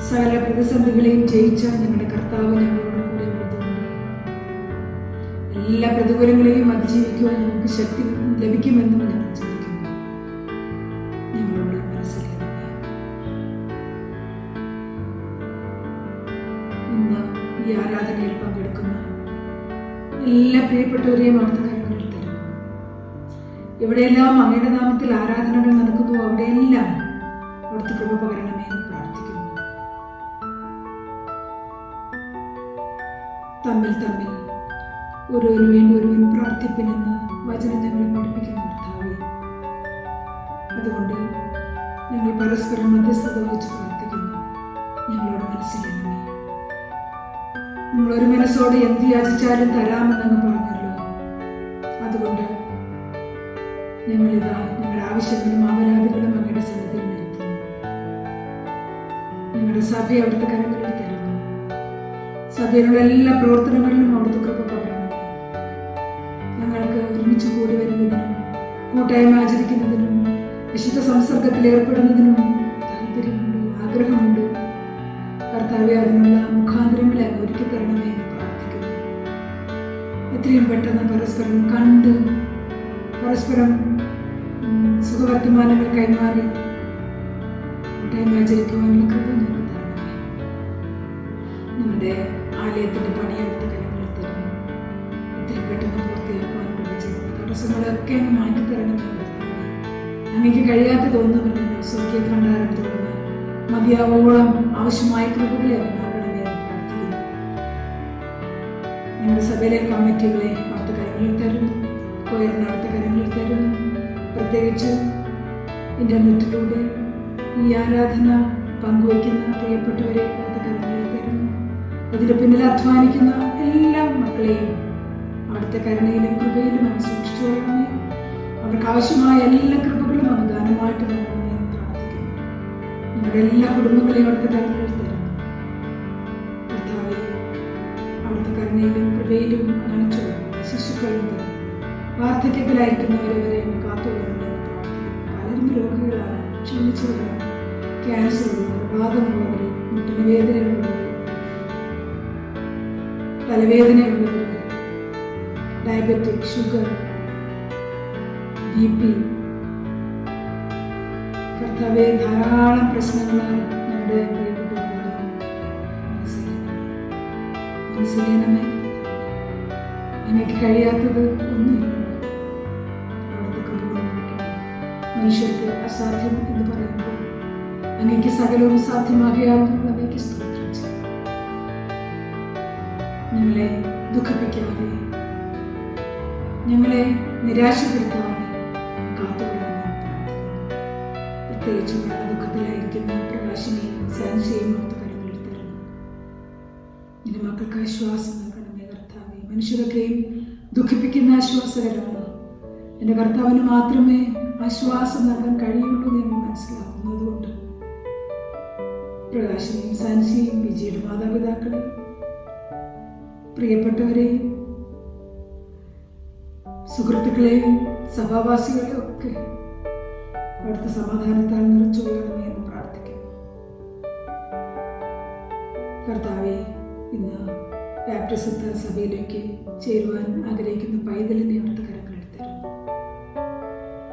സകല പ്രതിസന്ധികളെയും ജയിച്ച ഞങ്ങളുടെ കർത്താവ് ഞങ്ങളോട് കൂടെ ഉള്ളതുകൊണ്ട് എല്ലാ പ്രതികൂലങ്ങളെയും അതിജീവിക്കുവാൻ ഞങ്ങൾക്ക് ശക്തി ലഭിക്കുമെന്നും ഞങ്ങൾ ചിന്തിക്കുന്നു. ഞങ്ങളോട് മനസ്സിലാക്കുക. ഇന്ന് ഈ ആരാധനയിൽ പങ്കെടുക്കുന്ന എല്ലാ പ്രിയപ്പെട്ടവരെയും അവിടുത്തെ കരങ്ങളിൽ തരുന്നു. എവിടെയെല്ലാം അങ്ങയുടെ നാമത്തിൽ ആരാധനകൾ നടക്കുന്നു അവിടെയെല്ലാം അവിടുത്തെ കൃപ പകരണമേ എന്ന് പ്രാർത്ഥിക്കുന്നു. തമ്മിൽ തമ്മിൽ ഒരുവന് വേണ്ടി ഒരുവൻ പ്രാർത്ഥിപ്പിനെന്ന് വചനം ഞങ്ങളെ പഠിപ്പിക്കുന്ന കർത്താവേ, അതുകൊണ്ട് ഞങ്ങൾ പരസ്പരം മധ്യസ്ഥത വഹിച്ച് പ്രാർത്ഥിക്കുന്നു. ഞങ്ങളോട് മനസ്സിലാക്കണമേ. നിങ്ങൾ ഒരു മനസ്സോടെ എന്ത് യാചിച്ചാലും തരാമെന്നങ്ങ് പറഞ്ഞല്ലോ. അതുകൊണ്ട് ഞങ്ങളിതാ ഞങ്ങളുടെ ആവശ്യങ്ങളും അപരാധികളും അങ്ങയുടെ സന്നിധിയിൽ നിരത്തുന്നു. ഞങ്ങളുടെ സഭയെ അവിടുത്തെ കരങ്ങളിൽ തരുന്നു. സഭയിലുള്ള എല്ലാ പ്രവർത്തനങ്ങളിലും അവിടുത്തെ കൃപ പകരണമേ. ഞങ്ങൾക്ക് ഒരുമിച്ച് കൂടി വരുന്നതിനും കൂട്ടായ്മ ആചരിക്കുന്നതിനും വിശുദ്ധ സംസർഗത്തിൽ ഏർപ്പെടുന്നതിനും താല്പര്യമുണ്ട്, ആഗ്രഹമുണ്ട്. കർത്താവെ, അതിനുള്ള മുഖാന്തരങ്ങളെ ഒരുക്കി തരണമേ എന്ന് പ്രാർത്ഥിക്കുന്നു. എത്രയും പെട്ടെന്ന് പരസ്പരം കണ്ട് പരസ്പരം സുഖവർത്തമാനങ്ങൾ കൈമാറി കൂട്ടായ്മ ആചരിക്കുവാനുള്ള കൃപ ഞങ്ങൾക്ക് തരണമേ. നമ്മുടെ ആലയത്തിന്റെ പണിയെടുത്ത കരങ്ങളിൽ തരുന്നു. എത്രയും പെട്ടെന്ന് പൂർത്തിയാക്കുവാനുള്ള ചെയ്യുന്ന തടസ്സങ്ങളൊക്കെ അങ്ങ് മാറ്റിത്തരണമേ കർത്താവേ. അങ്ങേക്ക് കഴിയാത്തതൊന്നുമില്ലല്ലോ. സ്വർഗീയ ഭണ്ഡാരം തുറന്ന് മതിയാവോളം ആവശ്യമായ കൃപകളെ അങ്ങ് നൽകണമേ എന്ന് പ്രാർത്ഥിക്കുന്നു. ഞങ്ങളുടെ സഭയിലെ കമ്മിറ്റികളെ അവിടുത്തെ കരങ്ങളിൽ തരുന്നു. കൊയറിന് അവിടുത്തെ കരങ്ങളിൽ തരുന്നു. പ്രത്യേകിച്ച് ഇന്റർനെറ്റിലൂടെ ഈ ആരാധന പങ്കുവയ്ക്കുന്ന പ്രിയപ്പെട്ടവരെ അവിടുത്തെ കരങ്ങളിൽ തരുന്നു. ഇതിന് പിന്നിൽ അധ്വാനിക്കുന്ന എല്ലാ മക്കളെയും അവിടുത്തെ കരുണയിലും കൃപയിലും അങ്ങ് സൂക്ഷിച്ചു കൊള്ളണമേ. അവർക്ക് ആവശ്യമായ എല്ലാ കൃപകളും അങ്ങ് ദാനമായിട്ട് നൽകണമേ എന്ന് പ്രാർത്ഥിക്കുന്നു. ഞങ്ങളുടെ എല്ലാ കുടുംബങ്ങളെയും അവിടുത്തെ കരങ്ങളിൽ തരുന്നു. കർത്താവേ, അവിടുത്തെ കരുണയിലും കൃപയിലും അണച്ചു കൊള്ളണമേ. ശിശുക്കളിൽ തരുന്നു. വാർദ്ധക്യത്തിലായിരിക്കുന്നവരെ വരെ കാത്തുകൊള്ളണമെന്ന് പ്രാർത്ഥിക്കുന്നു. പലരും രോഗികളാണ്, ക്ഷീണിച്ചവരാണ്, ക്യാൻസർ ഉള്ളവർ, വാദമുള്ളവർ, മുട്ടിന് വേദനയുള്ളവർ, തലവേദനയുള്ളവർ, ഡയബറ്റിക്, ഷുഗർ, BP, കർത്താവെ, ധാരാളം പ്രശ്നങ്ങളാൽ ഞങ്ങളുടെ പ്രിയപ്പെട്ടവരെ മനസ്സിലാക്കണമേ. എനിക്ക് കഴിയാത്തത് ഒന്നുമില്ല. അവിടുത്തെ കൃപ മനുഷ്യർക്ക് അസാധ്യം എന്ന് പറയുമ്പോൾ അങ്ങേക്ക് സകലവും സാധ്യമാകിയാവുന്ന അങ്ങേക്ക് സ്തോത്രം ചെയ്യും. ഞങ്ങളെ ദുഃഖിപ്പിക്കാതെ, ഞങ്ങളെ നിരാശപ്പെടുത്താതെ കാത്തുകൊള്ളണമെന്ന് പ്രാർത്ഥിക്കുന്നു. പ്രത്യേകിച്ച് മരണ ദുഃഖത്തിലായിരിക്കുന്ന പ്രകാശിനെയും സാൻസിയെയും ഓർത്ത് കരങ്ങളിൽ തരുന്നു. നിന്റെ മക്കൾക്ക് ആശ്വാസം നൽകണമേ കർത്താവേ. മനുഷ്യരൊക്കെയും ദുഃഖിപ്പിക്കുന്ന ആശ്വാസകരാണ്. എൻ്റെ കർത്താവിന് മാത്രമേ ആശ്വാസം നൽകാൻ കഴിയുള്ളൂ എന്ന് ഞങ്ങൾ മനസ്സിലാക്കുന്നതുകൊണ്ട് പ്രകാശിനെയും സാൻസിയെയും വിജയുടെ മാതാപിതാക്കളെയും പ്രിയപ്പെട്ടവരെയും സുഹൃത്തുക്കളെയും സഭാവാസികളെയും ഒക്കെ അവിടുത്തെ സമാധാനത്താൽ നിറച്ചുകൊള്ളണമേ എന്ന് പ്രാർത്ഥിക്കുന്നു. കർത്താവെ, ഇന്ന് ബാപ്റ്റിസത്താൽ സഭയിലേക്ക് ചേരുവാൻ ആഗ്രഹിക്കുന്ന പൈതലിനെ അവിടുത്തെ കരങ്ങളിൽ തരുന്നു.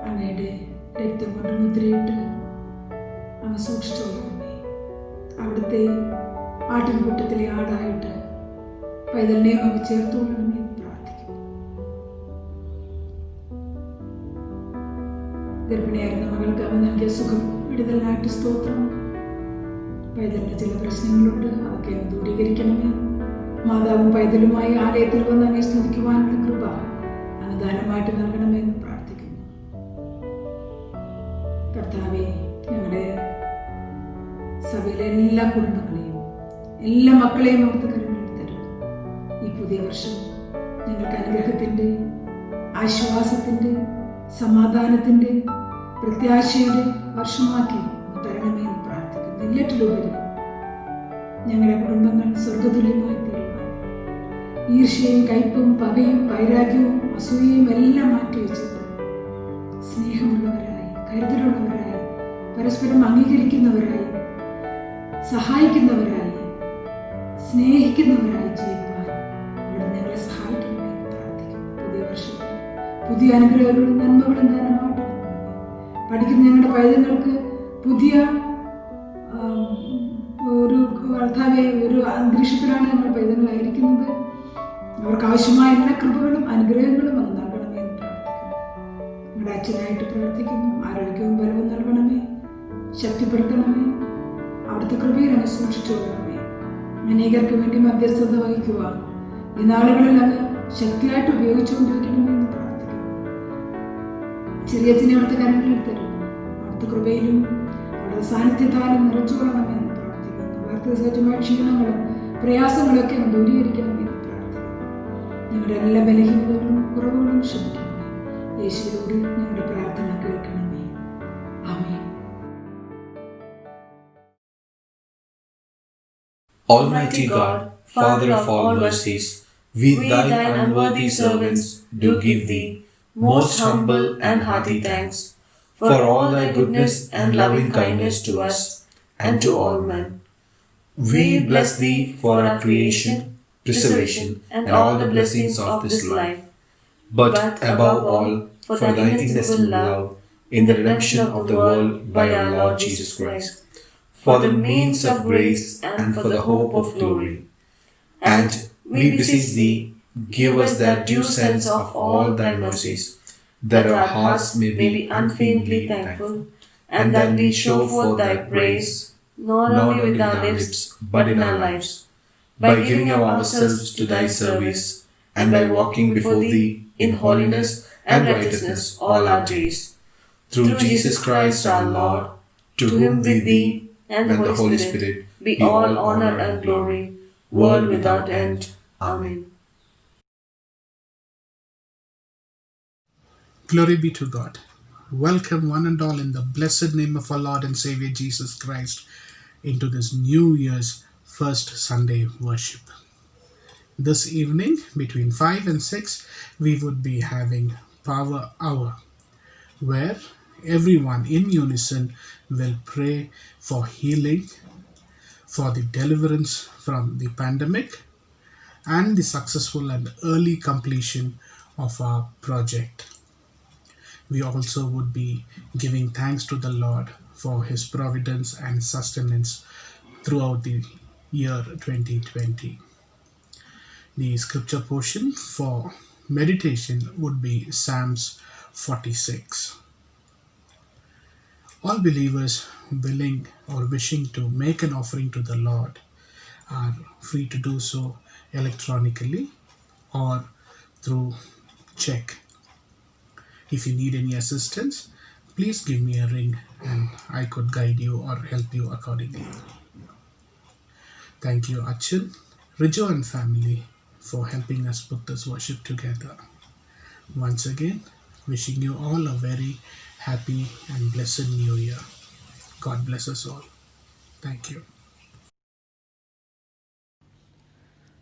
അങ്ങയുടെ രക്തം കൊണ്ട് മുദ്രയിട്ട് അങ്ങ് സൂക്ഷിച്ചോളണമേ. അവിടുത്തെ ആട്ടിൻകൂട്ടത്തിലെ ആടായിട്ട് പൈതലിനെയും അങ്ങ് ചേർത്തുകൊള്ളണമേ എന്ന് പ്രാർത്ഥിക്കുന്നു. ഗർഭിണിയായിരുന്ന മകൾക്ക് അവൻ നൽകിയ സുഖം വിടുതലിനായിട്ട് സ്തോത്രം. പൈതലിന് ചില പ്രശ്നങ്ങളുണ്ട്, അതൊക്കെ അങ്ങ് ദൂരീകരിക്കണമേ. മാതാവും പൈതലുമായി ആലയത്തിൽ വന്ന് അങ്ങേ സ്തുതിക്കുവാനുള്ള കൃപ അങ്ങ് ദാനമായിട്ട് നൽകണമേ എന്ന് പ്രാർത്ഥിക്കുന്നു. കർത്താവെ, ഞങ്ങളുടെ സഭയിലെ എല്ലാ കുടുംബങ്ങളെയും എല്ലാ മക്കളെയും അവിടുത്തെ കരങ്ങളിൽ തരും. ഈ പുതിയ വർഷം ഞങ്ങൾക്ക് അനുഗ്രഹത്തിൻ്റെ, ആശ്വാസത്തിൻ്റെ, സമാധാനത്തിൻ്റെ, പ്രത്യാശയുടെ വർഷമാക്കി തരണമേ എന്ന് പ്രാർത്ഥിക്കുന്നു. എല്ലാറ്റിലുപരി ഞങ്ങളുടെ കുടുംബങ്ങൾ സ്വർഗതുല്യമായി തീരുവാൻ, ഈർഷ്യയും കയ്പും പകയും വൈരാഗ്യവും അസൂയയും എല്ലാം മാറ്റിവെച്ചിട്ട് സ്നേഹമുള്ളവരായി, കരുതലുള്ളവരായി, പരസ്പരം അംഗീകരിക്കുന്നവരായി, സഹായിക്കുന്നവരായി, സ്നേഹിക്കുന്നവരായി ജീവിക്കാൻ അവിടെ ഞങ്ങളെ സഹായിക്കണമെന്ന് പ്രാർത്ഥിക്കുന്നു. പുതിയ വർഷത്തിൽ പുതിയ അനുഗ്രഹങ്ങളും നന്മകളും ധാരാളമായിട്ട് പഠിക്കുന്ന ഞങ്ങളുടെ പൈതങ്ങൾക്ക് പുതിയ ഒരു അന്തരീക്ഷത്തിലാണ് ഞങ്ങൾ പൈതങ്ങളായിരിക്കുന്നത്. അവർക്ക് ആവശ്യമായ എല്ലാ കൃപകളും അനുഗ്രഹങ്ങളും അങ്ങ് നൽകണമേ എന്ന് പ്രാർത്ഥിക്കുന്നു. ഞങ്ങളുടെ അച്ഛനായിട്ട് പ്രാർത്ഥിക്കുന്നു. ആരോഗ്യവും ബലവും നൽകണമേ, ശക്തിപ്പെടുത്തണമേ. അവിടുത്തെ കൃപയിൽ അങ്ങ് സൂക്ഷിച്ചു കൊള്ളണമേ. അനേകർക്ക് വേണ്ടി മധ്യസ്ഥത വഹിക്കുവാൻ ഈ നാളുകളിൽ അങ്ങ് ശക്തിയായിട്ട് ഉപയോഗിച്ചുകൊണ്ടിരിക്കണമേ എന്ന് പ്രാർത്ഥിക്കുന്നു. ചെറിയച്ഛനെ അവിടുത്തെ കരങ്ങളിൽ തരുന്നു. അവിടുത്തെ കൃപയിലും അവിടുത്തെ സാന്നിധ്യത്താലും നിറച്ചുകൊള്ളണമേ എന്ന് പ്രാർത്ഥിക്കുന്നു. വാർത്തസഹജമായ ക്ഷീണങ്ങളും പ്രയാസങ്ങളൊക്കെ അങ്ങ് ദൂരീകരിക്കണമേ എന്ന് പ്രാർത്ഥിക്കുന്നു. ഞങ്ങളുടെ എല്ലാ ബലഹീനതകളും കുറവുകളും ക്ഷമിക്കണമേ. യേശുവിനോട് ഞങ്ങളുടെ പ്രാർത്ഥന കേൾക്കണമേ. ആമേൻ. Almighty God, Father of all mercies, we thine unworthy servants do give thee most humble and hearty thanks for all thy goodness and loving kindness to us and to all men. We bless thee for our creation, preservation, and all the blessings of this life, but above all for thy infinite love in the redemption of the world by our Lord Jesus Christ, for the means of grace and for the hope of glory. And we beseech thee, give us that due sense of all thy mercies, that our hearts may be unfeignedly thankful, and that we show forth thy praise, not only with our lips, but in our lives, by giving of ourselves to thy service, and by walking before thee in holiness and righteousness all our days. Through Jesus Christ our Lord, to whom with thee and the Holy Spirit be all honor and glory, world without end. Amen. Glory be to God. Welcome one and all in the blessed name of our Lord and Savior Jesus Christ into this New Year's first Sunday worship. This evening between 5 and 6 we would be having Power Hour, where everyone in unison will pray for healing, for the deliverance from the pandemic, and the successful and early completion of our project. We also would be giving thanks to the Lord for his providence and sustenance throughout the year 2020. The scripture portion for meditation would be Psalms 46. All believers willing or wishing to make an offering to the Lord are free to do so electronically or through check. If you need any assistance, please give me a ring and I could guide you or help you accordingly. Thank you, Achin, Rijo and family, for helping us put this worship together. Once again, wishing you all a very happy and blessed new year. God bless us all. Thank you.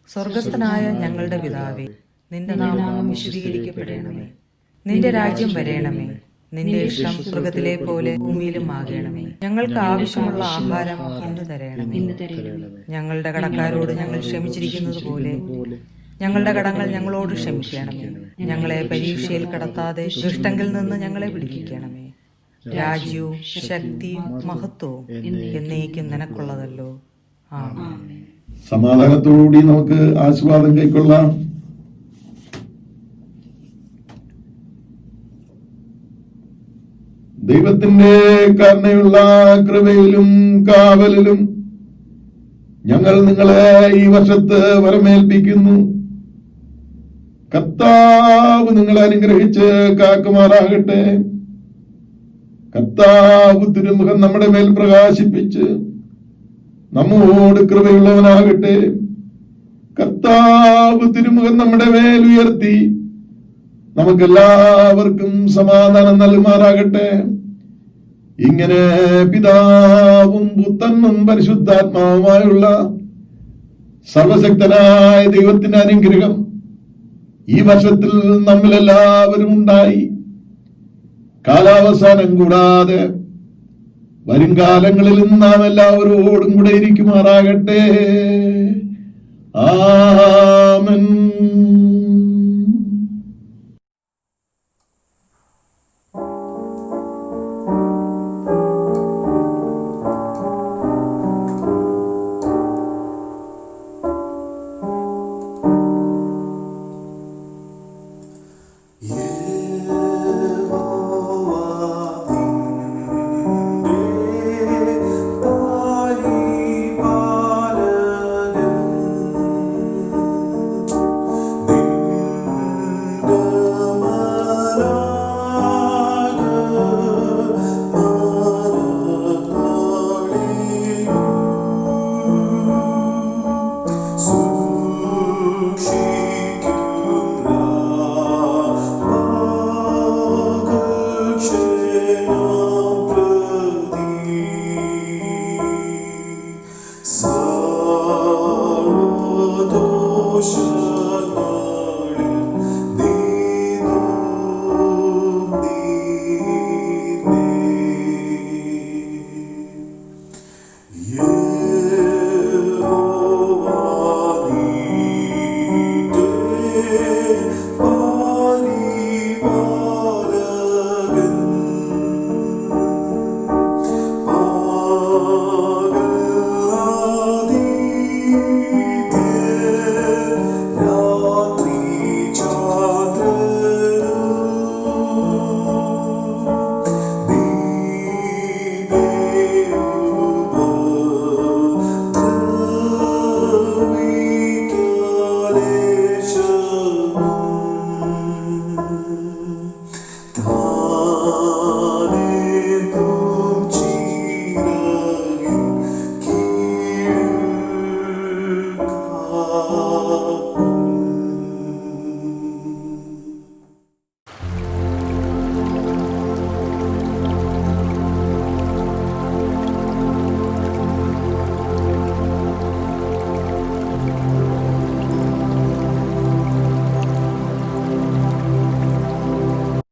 സ്വർഗസ്ഥനായ ഞങ്ങളുടെ പിതാവേ, നിന്റെ നാമം വിശുദ്ധീകരിക്കപ്പെടണമേ. നിന്റെ രാജ്യം വരേണമേ. നിന്റെ ഇഷ്ടം സ്വർഗത്തിലെ പോലെ ഭൂമിയിലും ആകണമേ. ഞങ്ങൾക്ക് ആവശ്യമുള്ള ആഹാരം ഇന്ന് തരണമേ. ഞങ്ങളുടെ കടക്കാരോട് ഞങ്ങൾ ക്ഷമിച്ചിരിക്കുന്നത് പോലെ ഞങ്ങളുടെ കടങ്ങൾ ഞങ്ങളോട് ക്ഷമിക്കണമേ. ഞങ്ങളെ പരീക്ഷയിൽ കടത്താതെ ദുഷ്ടങ്കിൽ നിന്ന് ഞങ്ങളെ വിടുവിക്കണമേ. രാജ്യവും ശക്തിയും മഹത്വവും എന്നേക്കും നിനക്കുള്ളതല്ലോ. ആമേൻ. സമാധാനത്തോടുകൂടി നമുക്ക് ആശീർവാദം കൈക്കൊള്ളാം. ദൈവത്തിന്റെ കരുണയുള്ള കൃപയിലും കാവലിലും ഞങ്ങൾ നിങ്ങളെ ഈ വർഷത്ത് വരമേൽപ്പിക്കുന്നു. കർത്താവ് നിങ്ങളെ അനുഗ്രഹിച്ച് കാക്കുമാറാകട്ടെ. കർത്താവ് തിരുമുഖം നമ്മുടെ മേൽ പ്രകാശിപ്പിച്ച് നമ്മോട് കൃപയുള്ളവനാകട്ടെ. കർത്താവ് തിരുമുഖം നമ്മുടെ മേൽ ഉയർത്തി നമുക്കെല്ലാവർക്കും സമാധാനം നൽകുമാറാകട്ടെ. ഇങ്ങനെ പിതാവും പുത്രനും പരിശുദ്ധാത്മാവുമായുള്ള സർവശക്തനായ ദൈവത്തിന്റെ അനുഗ്രഹം ഈ വർഷത്തിൽ നമ്മിലെല്ലാവരും ഉണ്ടായി കാലാവസാനം കൂടാതെ വരും കാലങ്ങളിലും നാം എല്ലാവരോടും കൂടെ ഇരിക്കുമാറാകട്ടെ. ആമേൻ.